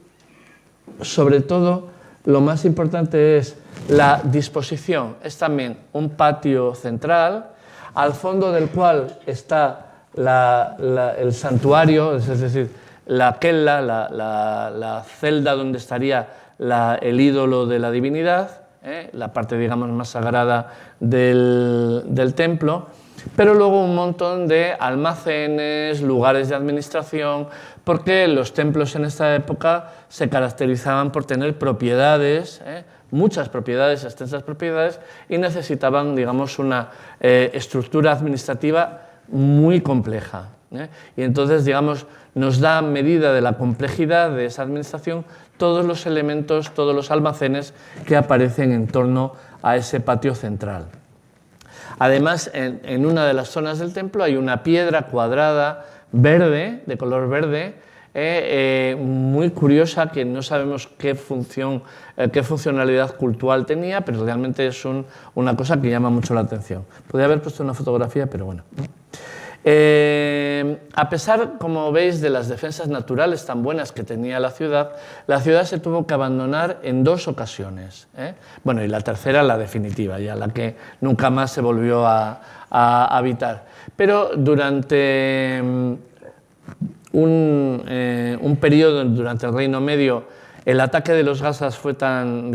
sobre todo lo más importante es la disposición. Es también un patio central, al fondo del cual está el santuario, es decir, la kella, la celda donde estaría el ídolo de la divinidad, la parte, digamos, más sagrada del templo, pero luego un montón de almacenes, lugares de administración, porque los templos en esta época se caracterizaban por tener propiedades, muchas propiedades, extensas propiedades, y necesitaban, digamos, una estructura administrativa muy compleja. Y entonces, digamos, nos da medida de la complejidad de esa administración todos los elementos, todos los almacenes que aparecen en torno a ese patio central. Además, en una de las zonas del templo hay una piedra cuadrada verde, de color verde, muy curiosa, que no sabemos qué funcionalidad cultural tenía, pero realmente es una cosa que llama mucho la atención. Podría haber puesto una fotografía, pero bueno. A pesar, como veis, de las defensas naturales tan buenas que tenía la ciudad se tuvo que abandonar en 2 ocasiones. Bueno, y la tercera, la definitiva, ya la que nunca más se volvió a habitar. Pero durante un periodo, durante el Reino Medio, el ataque de los gasas fue tan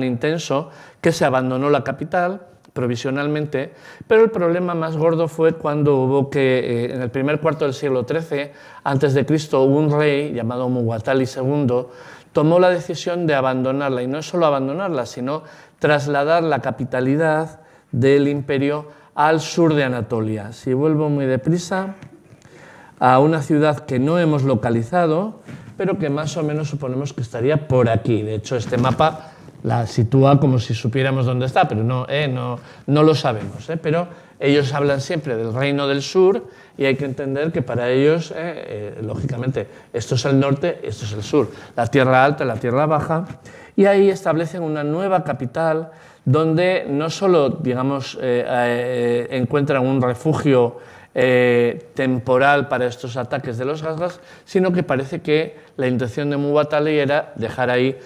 intenso que se abandonó la capital provisionalmente, pero el problema más gordo fue cuando hubo que, en el primer cuarto del siglo XIII a.C., un rey llamado Muwatalli II tomó la decisión de abandonarla, y no solo abandonarla, sino trasladar la capitalidad del imperio al sur de Anatolia. Si vuelvo muy deprisa, a una ciudad que no hemos localizado, pero que más o menos suponemos que estaría por aquí. De hecho, este mapa la sitúa como si supiéramos dónde está, pero no lo sabemos. Pero ellos hablan siempre del Reino del Sur y hay que entender que para ellos, lógicamente, esto es el norte, esto es el sur, la Tierra Alta, la Tierra Baja, y ahí establecen una nueva capital donde no solo, digamos, encuentran un refugio temporal para estos ataques de los gasgas, sino que parece que la intención de Muwatalli era dejar ahí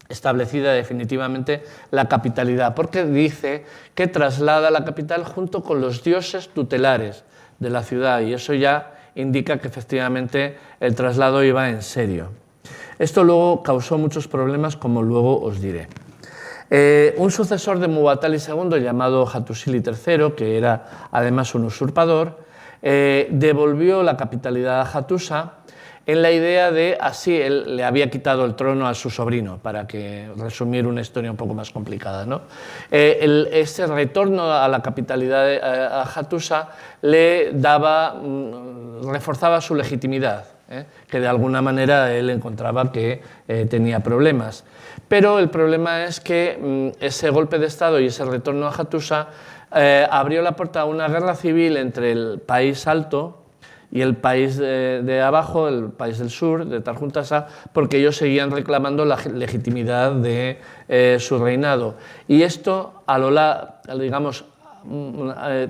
establecida definitivamente la capitalidad, porque dice que traslada la capital junto con los dioses tutelares de la ciudad, y eso ya indica que efectivamente el traslado iba en serio. Esto luego causó muchos problemas, como luego os diré. Un sucesor de Muwatalli II, llamado Hattusili III, que era además un usurpador, devolvió la capitalidad a Hattusa en la idea de, así él le había quitado el trono a su sobrino, para resumir una historia un poco más complicada, ¿no? Ese retorno a la capitalidad a Hattusa le reforzaba su legitimidad, que de alguna manera él encontraba que tenía problemas. Pero el problema es que ese golpe de Estado y ese retorno a Hattusa abrió la puerta a una guerra civil entre el país alto y el país de abajo, el país del sur, de Tarhuntasa, porque ellos seguían reclamando la legitimidad de su reinado. Y esto, digamos,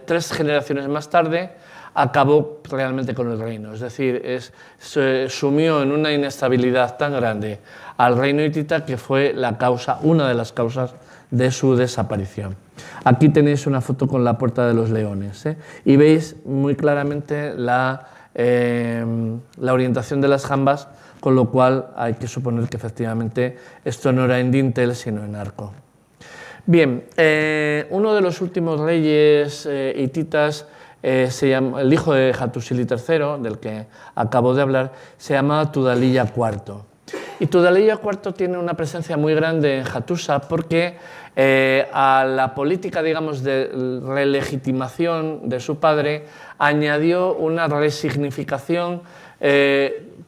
3 generaciones más tarde, acabó realmente con el reino. Es decir, se sumió en una inestabilidad tan grande al reino hitita que fue una de las causas de su desaparición. Aquí tenéis una foto con la Puerta de los Leones, y veis muy claramente la orientación de las jambas, con lo cual hay que suponer que efectivamente esto no era en dintel sino en arco. Bien, uno de los últimos reyes hititas, el hijo de Hattusili III, del que acabo de hablar, se llama Tudhaliya IV. Y Tudhaliya IV tiene una presencia muy grande en Hattusa porque a la política, digamos, de relegitimación de su padre añadió una resignificación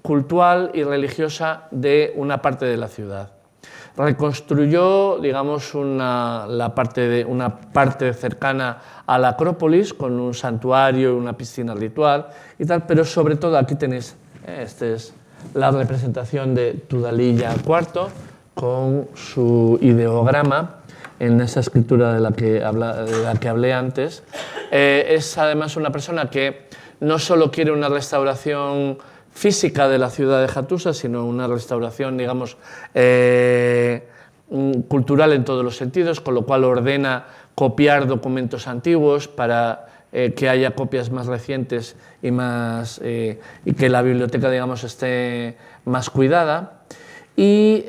cultural y religiosa de una parte de la ciudad. Reconstruyó, digamos, una parte cercana a la Acrópolis con un santuario y una piscina ritual y tal, pero sobre todo aquí tenéis, esta es la representación de Tudhaliya IV con su ideograma en esa escritura de la que hablé antes. Es además una persona que no solo quiere una restauración física de la ciudad de Hattusa, sino una restauración, digamos, cultural en todos los sentidos, con lo cual ordena copiar documentos antiguos para que haya copias más recientes y que la biblioteca, digamos, esté más cuidada. Y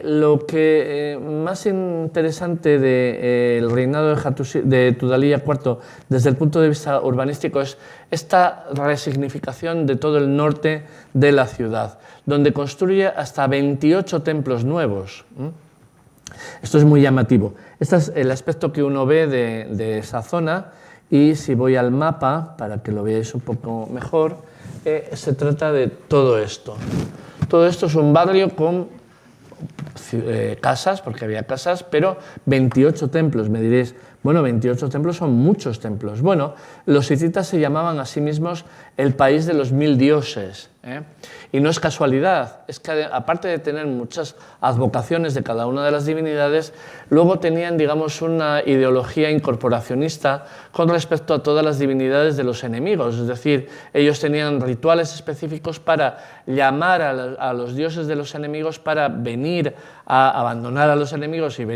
lo que más interesante del reinado de Tudhaliya IV desde el punto de vista urbanístico es esta resignificación de todo el norte de la ciudad, donde construye hasta 28 templos nuevos. Esto es muy llamativo. Este es el aspecto que uno ve de esa zona, y si voy al mapa, para que lo veáis un poco mejor, se trata de todo esto. Todo esto es un barrio con casas, porque había casas, pero 28 templos. Me diréis, bueno, 28 templos son muchos templos. Bueno, los hititas se llamaban a sí mismos el país de los 1000 dioses, ¿eh? Y no es casualidad, es que aparte de tener muchas advocaciones de cada una de las divinidades, luego tenían, digamos, una ideología incorporacionista con respecto a todas las divinidades de los enemigos. Es decir, ellos tenían rituales específicos para llamar a los dioses de los enemigos para venir a abandonar a los enemigos y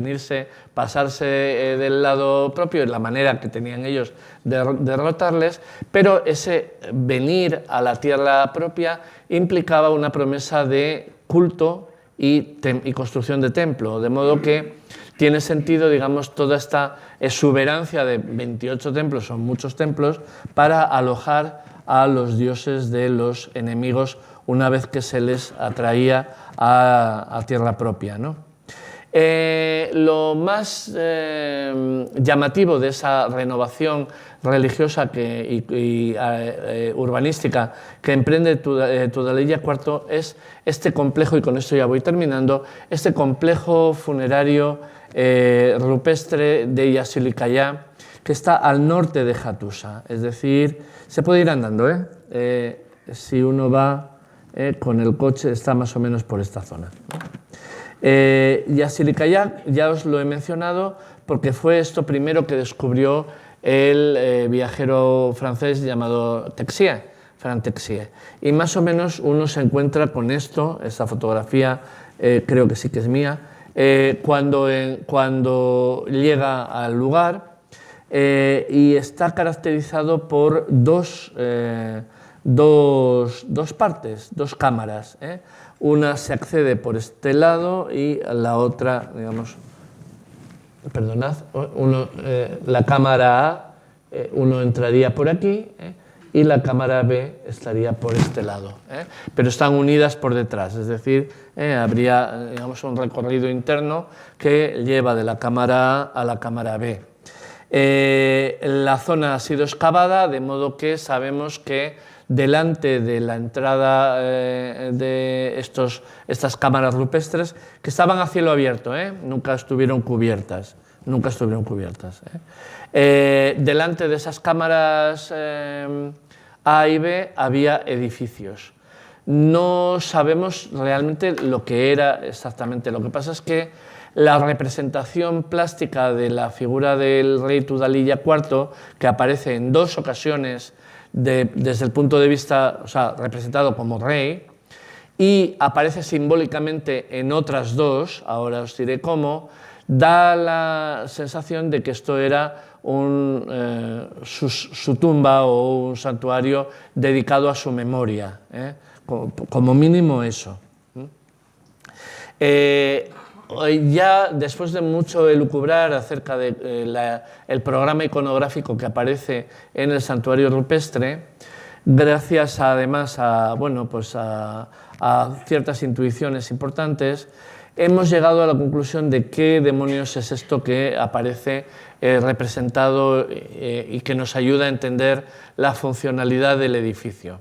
pasarse del lado propio, de la manera que tenían ellos de derrotarles, pero ese venir a la tierra propia implicaba una promesa de culto y construcción de templo, de modo que tiene sentido, digamos, toda esta exuberancia de 28 templos, son muchos templos, para alojar a los dioses de los enemigos una vez que se les atraía a tierra propia, ¿no? Lo más llamativo de esa renovación religiosa y urbanística que emprende Tudhaliya IV es este complejo, y con esto ya voy terminando, este complejo funerario rupestre de Yasilikaya, que está al norte de Hattusa. Es decir, se puede ir andando, si uno va con el coche, está más o menos por esta zona. Yasilikaya, ya os lo he mencionado, porque fue esto primero que descubrió el viajero francés llamado Texier, Franck Texier. Y más o menos uno se encuentra con esto, esta fotografía creo que sí que es mía, cuando llega al lugar, y está caracterizado por dos partes, dos cámaras. Una se accede por este lado y la otra, digamos, perdonad, la cámara A, uno entraría por aquí, y la cámara B estaría por este lado, pero están unidas por detrás, es decir, habría, digamos, un recorrido interno que lleva de la cámara A a la cámara B. La zona ha sido excavada, de modo que sabemos que delante de la entrada de estas cámaras rupestres, que estaban a cielo abierto, nunca estuvieron cubiertas. Delante de esas cámaras A y B había edificios. No sabemos realmente lo que era exactamente. Lo que pasa es que la representación plástica de la figura del rey Tudhaliya IV, que aparece en dos ocasiones desde el punto de vista, o sea, representado como rey, y aparece simbólicamente en otras dos, ahora os diré cómo, da la sensación de que esto era su tumba o un santuario dedicado a su memoria, como mínimo eso. Ya después de mucho elucubrar acerca del programa iconográfico que aparece en el santuario rupestre, gracias además a ciertas intuiciones importantes, hemos llegado a la conclusión de qué demonios es esto que aparece representado y que nos ayuda a entender la funcionalidad del edificio.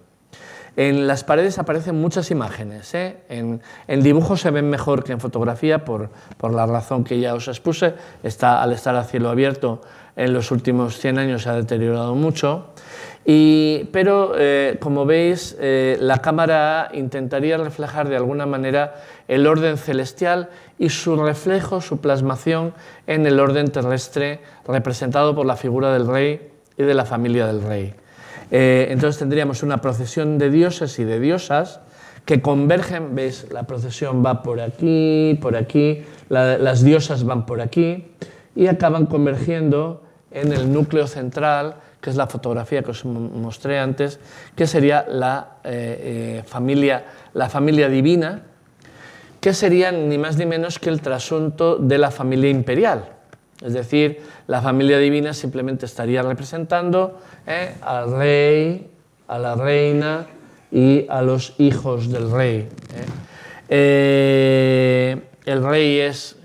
En las paredes aparecen muchas imágenes. En dibujo se ven mejor que en fotografía por la razón que ya os expuse. Al estar a cielo abierto en los últimos 100 años se ha deteriorado mucho. Pero como veis, la cámara intentaría reflejar de alguna manera el orden celestial y su reflejo, su plasmación en el orden terrestre representado por la figura del rey y de la familia del rey. Entonces tendríamos una procesión de dioses y de diosas que convergen, ¿veis? La procesión va por aquí, las diosas van por aquí y acaban convergiendo en el núcleo central, que es la fotografía que os mostré antes, que sería la familia divina, que sería ni más ni menos que el trasunto de la familia imperial. Es decir, la familia divina simplemente estaría representando al rey, a la reina y a los hijos del rey. El rey es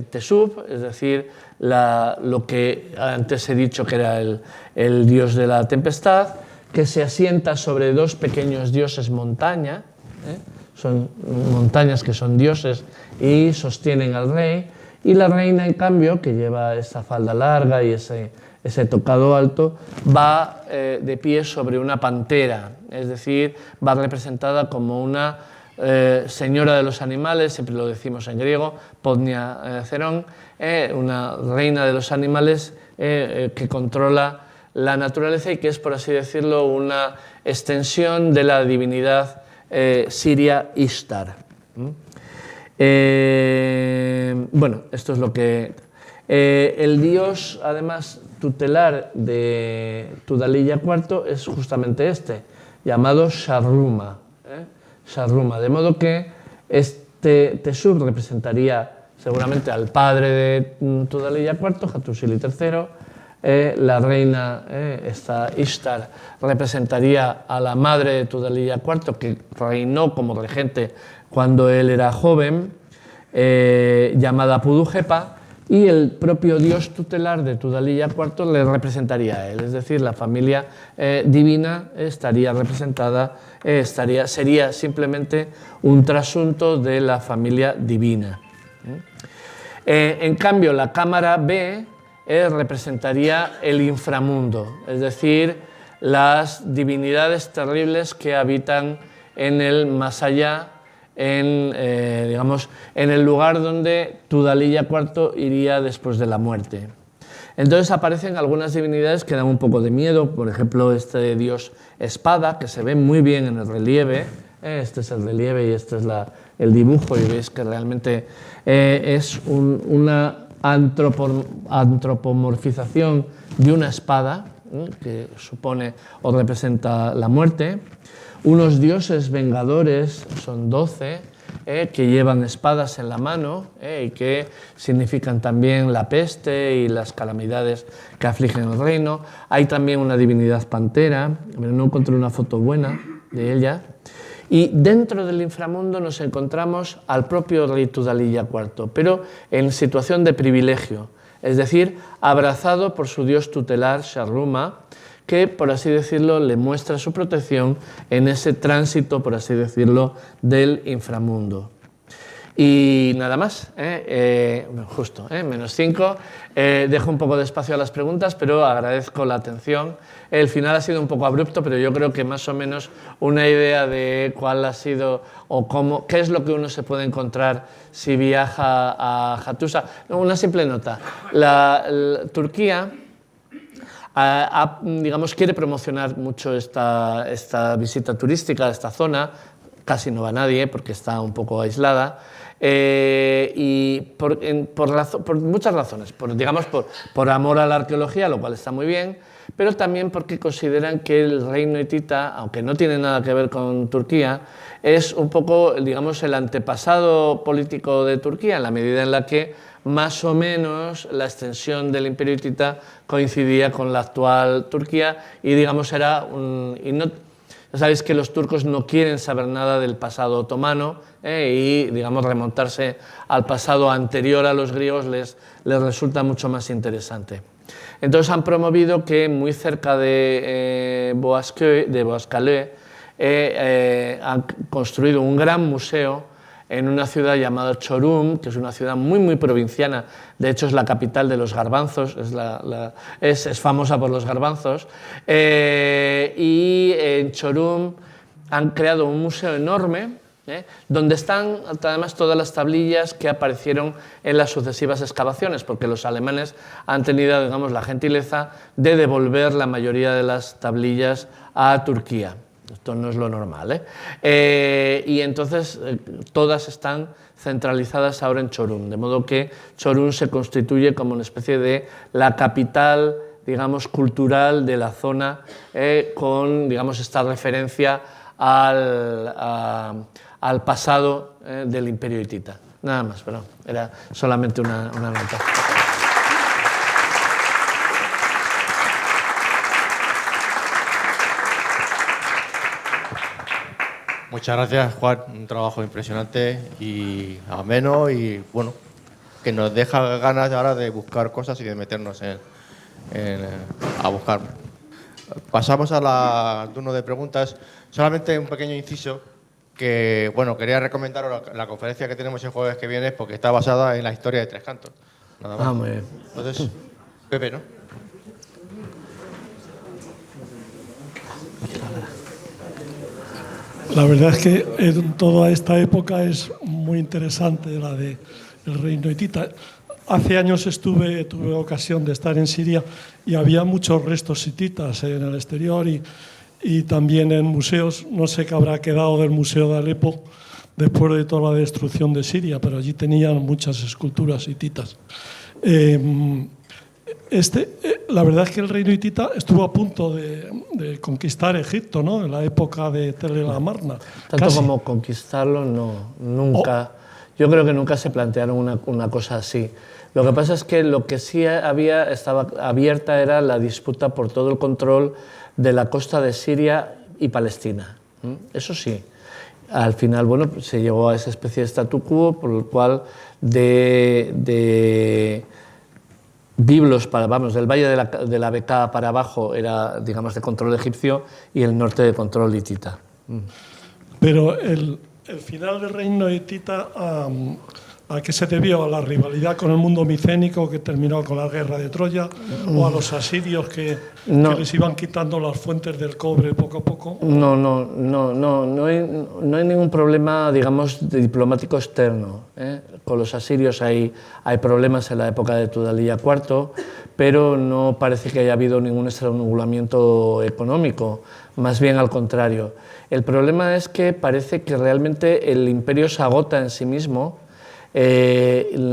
Tesub, es decir, lo que antes he dicho que era el dios de la tempestad, que se asienta sobre dos pequeños dioses montaña, son montañas que son dioses y sostienen al rey, y la reina, en cambio, que lleva esa falda larga y ese tocado alto, va de pie sobre una pantera, es decir, va representada como una señora de los animales, siempre lo decimos en griego, Podnia Cerón, una reina de los animales que controla la naturaleza y que es, por así decirlo, una extensión de la divinidad siria Ishtar. Bueno, esto es lo que... el dios, además, tutelar de Tudhaliya IV es justamente este, llamado Sharruma. Sharruma, de modo que este Tesub representaría seguramente al padre de Tudhaliya IV, Hattusili III, la reina, esta Ishtar, representaría a la madre de Tudhaliya IV, que reinó como regente cuando él era joven, llamada Pudujepa, y el propio dios tutelar de Tudhaliya IV le representaría a él, es decir, la familia divina estaría representada, sería simplemente un trasunto de la familia divina. En cambio, la cámara B representaría el inframundo, es decir, las divinidades terribles que habitan en el más allá, digamos, en el lugar donde Tudhaliya IV iría después de la muerte. Entonces aparecen algunas divinidades que dan un poco de miedo, por ejemplo, este dios espada, que se ve muy bien en el relieve. Este es el relieve y este es el dibujo, y veis que realmente es una antropomorfización de una espada, que supone o representa la muerte. Unos dioses vengadores, son 12, que llevan espadas en la mano y que significan también la peste y las calamidades que afligen el reino. Hay también una divinidad pantera, pero no encontré una foto buena de ella. Y dentro del inframundo nos encontramos al propio rey Tudhaliya IV, pero en situación de privilegio, es decir, abrazado por su dios tutelar Sharruma, que, por así decirlo, le muestra su protección en ese tránsito, por así decirlo, del inframundo. Y nada más, justo, -5. Dejo un poco de espacio a las preguntas, pero agradezco la atención. El final ha sido un poco abrupto, pero yo creo que más o menos una idea de cuál ha sido o qué es lo que uno se puede encontrar si viaja a Hattusa. Una simple nota. Turquía digamos, quiere promocionar mucho esta visita turística a esta zona. Casi no va nadie porque está un poco aislada. Y por muchas razones, por amor a la arqueología, lo cual está muy bien, pero también porque consideran que el reino hitita, aunque no tiene nada que ver con Turquía, es un poco, digamos, el antepasado político de Turquía, en la medida en la que más o menos la extensión del imperio hitita coincidía con la actual Turquía y, digamos, era ya sabéis que los turcos no quieren saber nada del pasado otomano y, digamos, remontarse al pasado anterior a los griegos les resulta mucho más interesante. Entonces han promovido que muy cerca de Boğazköy han construido un gran museo en una ciudad llamada Çorum, que es una ciudad muy, muy provinciana. De hecho, es la capital de los garbanzos, es famosa por los garbanzos. Y en Çorum han creado un museo enorme donde están además todas las tablillas que aparecieron en las sucesivas excavaciones, porque los alemanes han tenido, digamos, la gentileza de devolver la mayoría de las tablillas a Turquía. Esto no es lo normal, y entonces todas están centralizadas ahora en Çorum, de modo que Çorum se constituye como una especie de la capital, digamos, cultural de la zona, con, digamos, esta referencia al pasado del Imperio hitita. Nada más, pero era solamente una nota. Muchas gracias, Juan. Un trabajo impresionante y ameno y, bueno, que nos deja ganas ahora de buscar cosas y de meternos a buscar. Pasamos al turno de preguntas. Solamente un pequeño inciso que, bueno, quería recomendaros la conferencia que tenemos el jueves que viene porque está basada en la historia de Tres Cantos. Nada más. Muy bien. Entonces, Pepe, ¿no? La verdad es que en toda esta época es muy interesante la del reino hitita. Hace años tuve ocasión de estar en Siria y había muchos restos hititas en el exterior y también en museos. No sé qué habrá quedado del Museo de Alepo después de toda la destrucción de Siria, pero allí tenían muchas esculturas hititas. La verdad es que el reino hitita estuvo a punto de conquistar Egipto, ¿no? En la época de Tel el Amarna. Tanto casi como conquistarlo, no, nunca. Yo creo que nunca se plantearon una cosa así. Lo que pasa es que lo que sí estaba abierta era la disputa por todo el control de la costa de Siria y Palestina. Eso sí. Al final, bueno, se llegó a esa especie de statu quo por el cual Biblos, del valle de la Bekaa para abajo era, digamos, de control egipcio y el norte de control hitita. Pero el final del reino hitita, ¿a qué se debió? ¿A la rivalidad con el mundo micénico que terminó con la guerra de Troya? ¿O a los asirios que les iban quitando las fuentes del cobre poco a poco? No hay ningún problema, digamos, diplomático externo. Con los asirios hay problemas en la época de Tudhaliya IV, pero no parece que haya habido ningún estrangulamiento económico, más bien al contrario. El problema es que parece que realmente el imperio se agota en sí mismo. El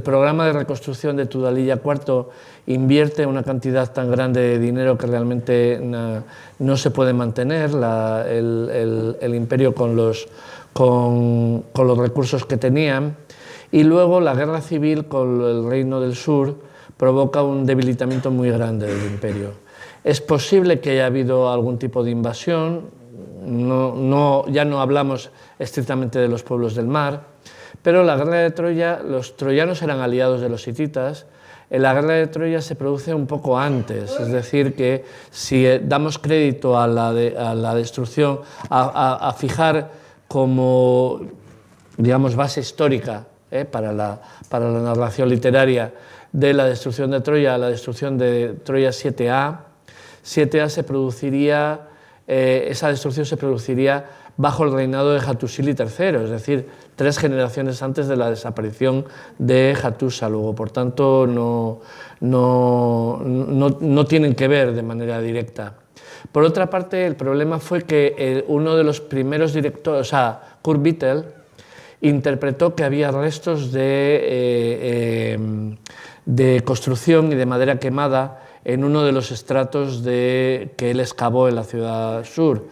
programa de reconstrucción de Tudhaliya IV invierte una cantidad tan grande de dinero que realmente no se puede mantener el imperio con los recursos que tenían, y luego la guerra civil con el reino del sur provoca un debilitamiento muy grande del imperio. Es posible que haya habido algún tipo de invasión, ya no hablamos estrictamente de los pueblos del mar, pero la guerra de Troya, los troyanos eran aliados de los hititas. La guerra de Troya se produce un poco antes, es decir, que si damos crédito a la destrucción, a fijar como, digamos, base histórica para la narración literaria de la destrucción de Troya, la destrucción de Troya 7A, se produciría, esa destrucción se produciría bajo el reinado de Hattusili III, es decir, 3 generaciones antes de la desaparición de Hattusa. Luego, por tanto, no tienen que ver de manera directa. Por otra parte, el problema fue que uno de los primeros directores, o sea, Kurt Bittel, interpretó que había restos de construcción y de madera quemada en uno de los estratos que él excavó en la ciudad sur.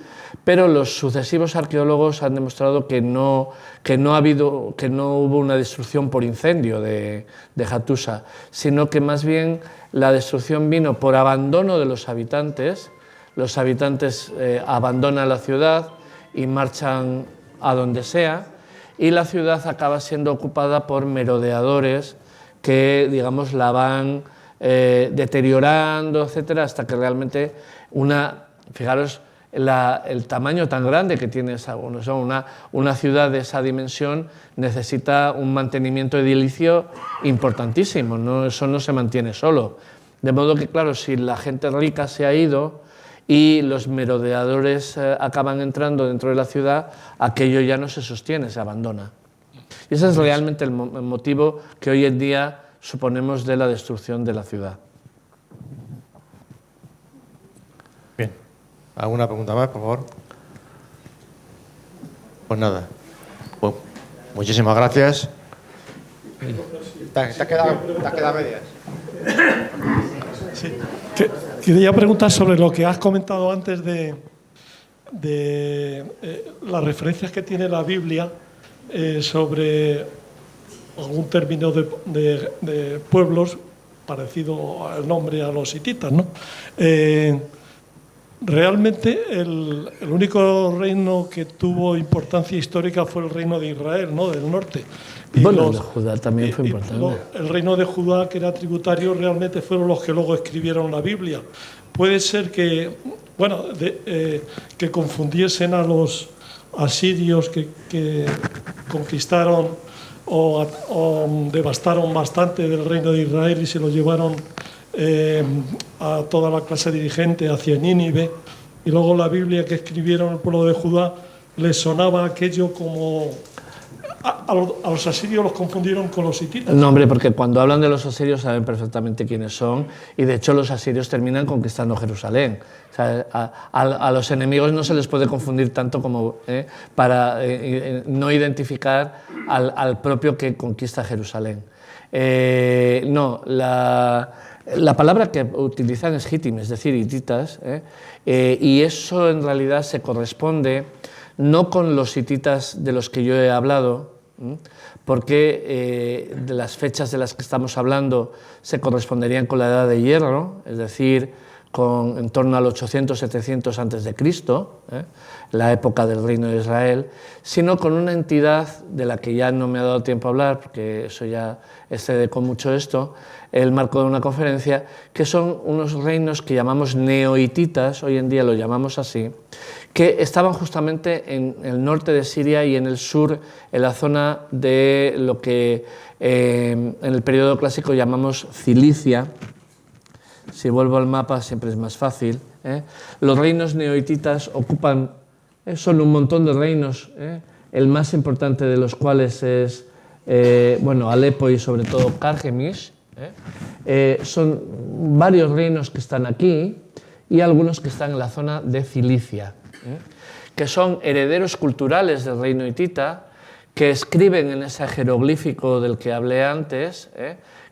Pero los sucesivos arqueólogos han demostrado que no hubo una destrucción por incendio de Hattusa, sino que más bien la destrucción vino por abandono de los habitantes. Los habitantes abandonan la ciudad y marchan a donde sea, y la ciudad acaba siendo ocupada por merodeadores que, digamos, la van deteriorando, etcétera, hasta que realmente fijaros, el tamaño tan grande que tiene una ciudad de esa dimensión necesita un mantenimiento edilicio importantísimo, eso no se mantiene solo. De modo que, claro, si la gente rica se ha ido y los merodeadores acaban entrando dentro de la ciudad, aquello ya no se sostiene, se abandona. Y ese es realmente el motivo que hoy en día suponemos de la destrucción de la ciudad. Bien. ¿Alguna pregunta más, por favor? Pues nada. Pues, muchísimas gracias. ¿Te has quedado a medias? Sí. Quería preguntar sobre lo que has comentado antes de las referencias que tiene la Biblia sobre algún término de pueblos parecido al nombre a los hititas, ¿no? Realmente el único reino que tuvo importancia histórica fue el reino de Israel, ¿no? Del norte. Y bueno, el de Judá también fue importante. El reino de Judá, que era tributario, realmente fueron los que luego escribieron la Biblia. Puede ser que, bueno, que confundiesen a los asirios que conquistaron o devastaron bastante del reino de Israel y se lo llevaron a toda la clase dirigente hacia Nínive, y luego la Biblia que escribieron el pueblo de Judá les sonaba aquello como... A los asirios los confundieron con los hititas. No, hombre, porque cuando hablan de los asirios saben perfectamente quiénes son, y de hecho los asirios terminan conquistando Jerusalén. O sea, a los enemigos no se les puede confundir tanto como para no identificar al propio que conquista Jerusalén. No, la palabra que utilizan es hitim, es decir, hititas, y eso en realidad se corresponde no con los hititas de los que yo he hablado, porque de las fechas de las que estamos hablando se corresponderían con la edad de hierro, es decir, en torno al 800-700 a.C., la época del reino de Israel, sino con una entidad de la que ya no me ha dado tiempo a hablar, porque eso ya excede con mucho esto, el marco de una conferencia, que son unos reinos que llamamos neohititas, hoy en día lo llamamos así, que estaban justamente en el norte de Siria y en el sur, en la zona de lo que en el periodo clásico llamamos Cilicia. Si vuelvo al mapa siempre es más fácil. Los reinos neohititas ocupan, son un montón de reinos, el más importante de los cuales es Alepo y sobre todo Carchemish. Son varios reinos que están aquí y algunos que están en la zona de Cilicia, que son herederos culturales del reino hitita, que escriben en ese jeroglífico del que hablé antes,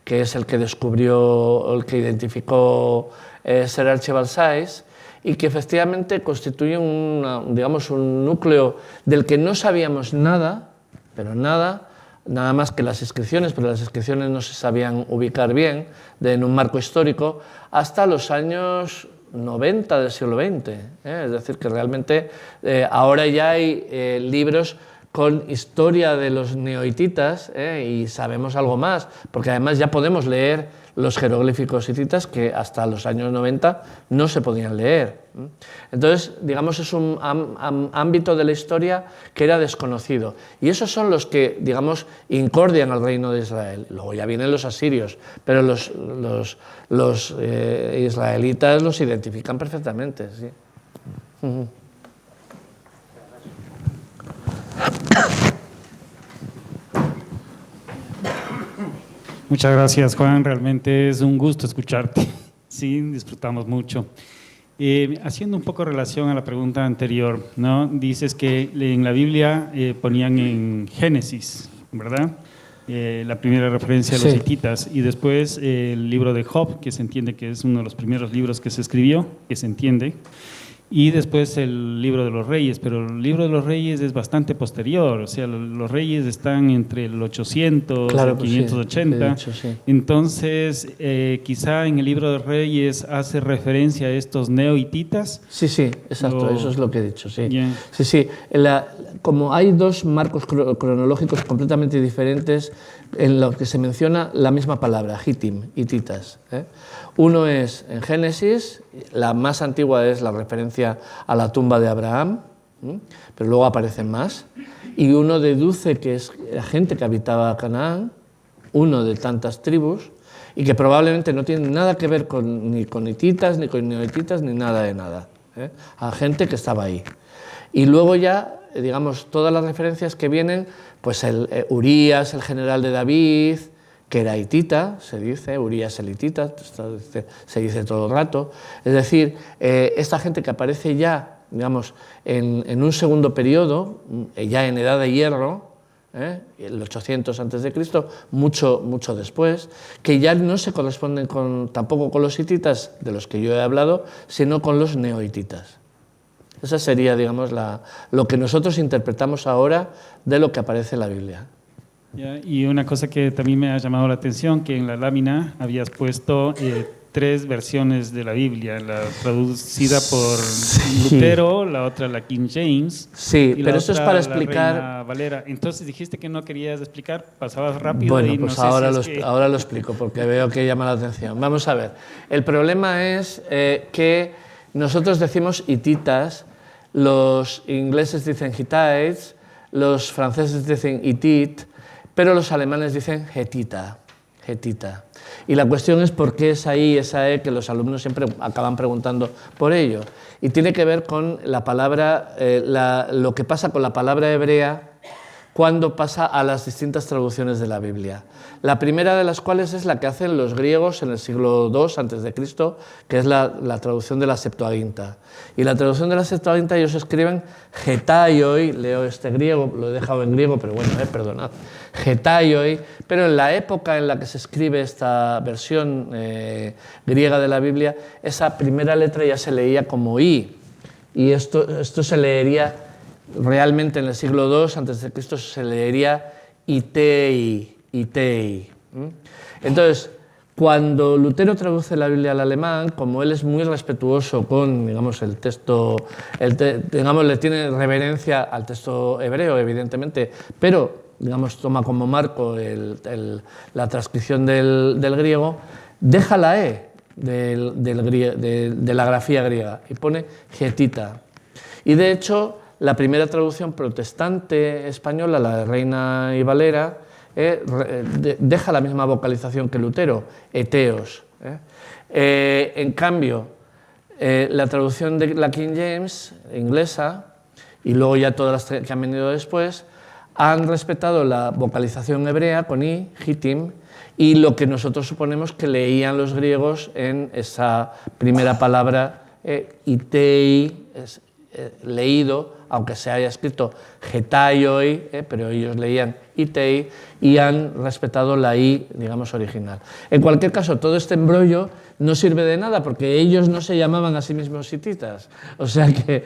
que es el que descubrió, el que identificó Sir Archibald Sayce, y que efectivamente constituye un núcleo del que no sabíamos nada, pero nada más que las inscripciones, pero las inscripciones no se sabían ubicar bien en un marco histórico, hasta los años 90 del siglo XX. Es decir, que realmente ahora ya hay libros con historia de los neohititas y sabemos algo más, porque además ya podemos leer los jeroglíficos hititas que hasta los años 90 no se podían leer. Entonces, digamos, es un ámbito de la historia que era desconocido. Y esos son los que, digamos, incordian al reino de Israel. Luego ya vienen los asirios, pero los israelitas los identifican perfectamente. ¿Sí? Muchas gracias, Juan. Realmente es un gusto escucharte. Sí, disfrutamos mucho. Haciendo un poco relación a la pregunta anterior, ¿no? Dices que en la Biblia ponían en Génesis, ¿verdad? La primera referencia a los hititas, y después el libro de Job, que se entiende que es uno de los primeros libros que se escribió, que se entiende. Y después el libro de los reyes, pero el libro de los reyes es bastante posterior, o sea, los reyes están entre el 800 y el 580, sí. Entonces quizá en el libro de los reyes hace referencia a estos neohititas. Sí, exacto, eso es lo que he dicho, sí. Yeah. Sí, como hay dos marcos cronológicos completamente diferentes en los que se menciona la misma palabra, hitim, hititas. Uno es en Génesis, la más antigua es la referencia a la tumba de Abraham, pero luego aparecen más, y uno deduce que es la gente que habitaba Canaán, uno de tantas tribus, y que probablemente no tiene nada que ver ni con hititas, ni con neohititas, ni nada de nada. a gente que estaba ahí. Y luego ya, digamos, todas las referencias que vienen, pues Urías, el general de David, que era hitita, se dice, Urías el hitita, se dice todo el rato. Es decir, esta gente que aparece ya, digamos, en un segundo periodo, ya en edad de hierro, el 800 a.C., mucho después, que ya no se corresponden tampoco con los hititas de los que yo he hablado, sino con los neohititas. Esa sería, digamos, lo que nosotros interpretamos ahora de lo que aparece en la Biblia. Y una cosa que también me ha llamado la atención, que en la lámina habías puesto 3 versiones de la Biblia, la traducida por Lutero, la otra la King James. Sí, y pero esto es para explicar. La Reina Valera. Entonces dijiste que no querías explicar, pasabas rápido. Bueno, y pues no ahora, sé si es que... ahora lo explico porque veo que llama la atención. Vamos a ver. El problema es que nosotros decimos hititas, los ingleses dicen Hittites, los franceses dicen hitit, pero los alemanes dicen hetita. Y la cuestión es por qué es ahí esa E que los alumnos siempre acaban preguntando por ello. Y tiene que ver con la palabra, lo que pasa con la palabra hebrea cuando pasa a las distintas traducciones de la Biblia. La primera de las cuales es la que hacen los griegos en el siglo II a.C., que es la traducción de la Septuaginta. Y la traducción de la Septuaginta ellos escriben getaioi, leo este griego, lo he dejado en griego, pero bueno, perdonad, getaioi, pero en la época en la que se escribe esta versión griega de la Biblia, esa primera letra ya se leía como I, y esto se leería realmente en el siglo II a.C. se leería itei. Entonces, cuando Lutero traduce la Biblia al alemán, como él es muy respetuoso con, digamos, el texto, digamos, le tiene reverencia al texto hebreo, evidentemente, pero, digamos, toma como marco la transcripción del griego, deja la E de la grafía griega y pone getita. Y de hecho, la primera traducción protestante española, la de Reina y Valera, deja la misma vocalización que Lutero, eteos. En cambio, la traducción de la King James, inglesa, y luego ya todas las que han venido después, han respetado la vocalización hebrea con I, hitim, y lo que nosotros suponemos que leían los griegos en esa primera palabra, itei, leído, aunque se haya escrito getaioi, pero ellos leían itei y han respetado la I, digamos, original. En cualquier caso, todo este embrollo no sirve de nada porque ellos no se llamaban a sí mismos hititas, o sea que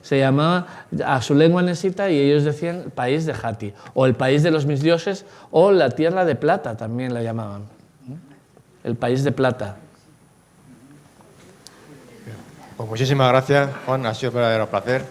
se llamaba a su lengua nesita y ellos decían país de Hati, o el país de los mis dioses, o la tierra de plata también la llamaban, el país de plata. Pues muchísimas gracias, Juan, ha sido un verdadero placer.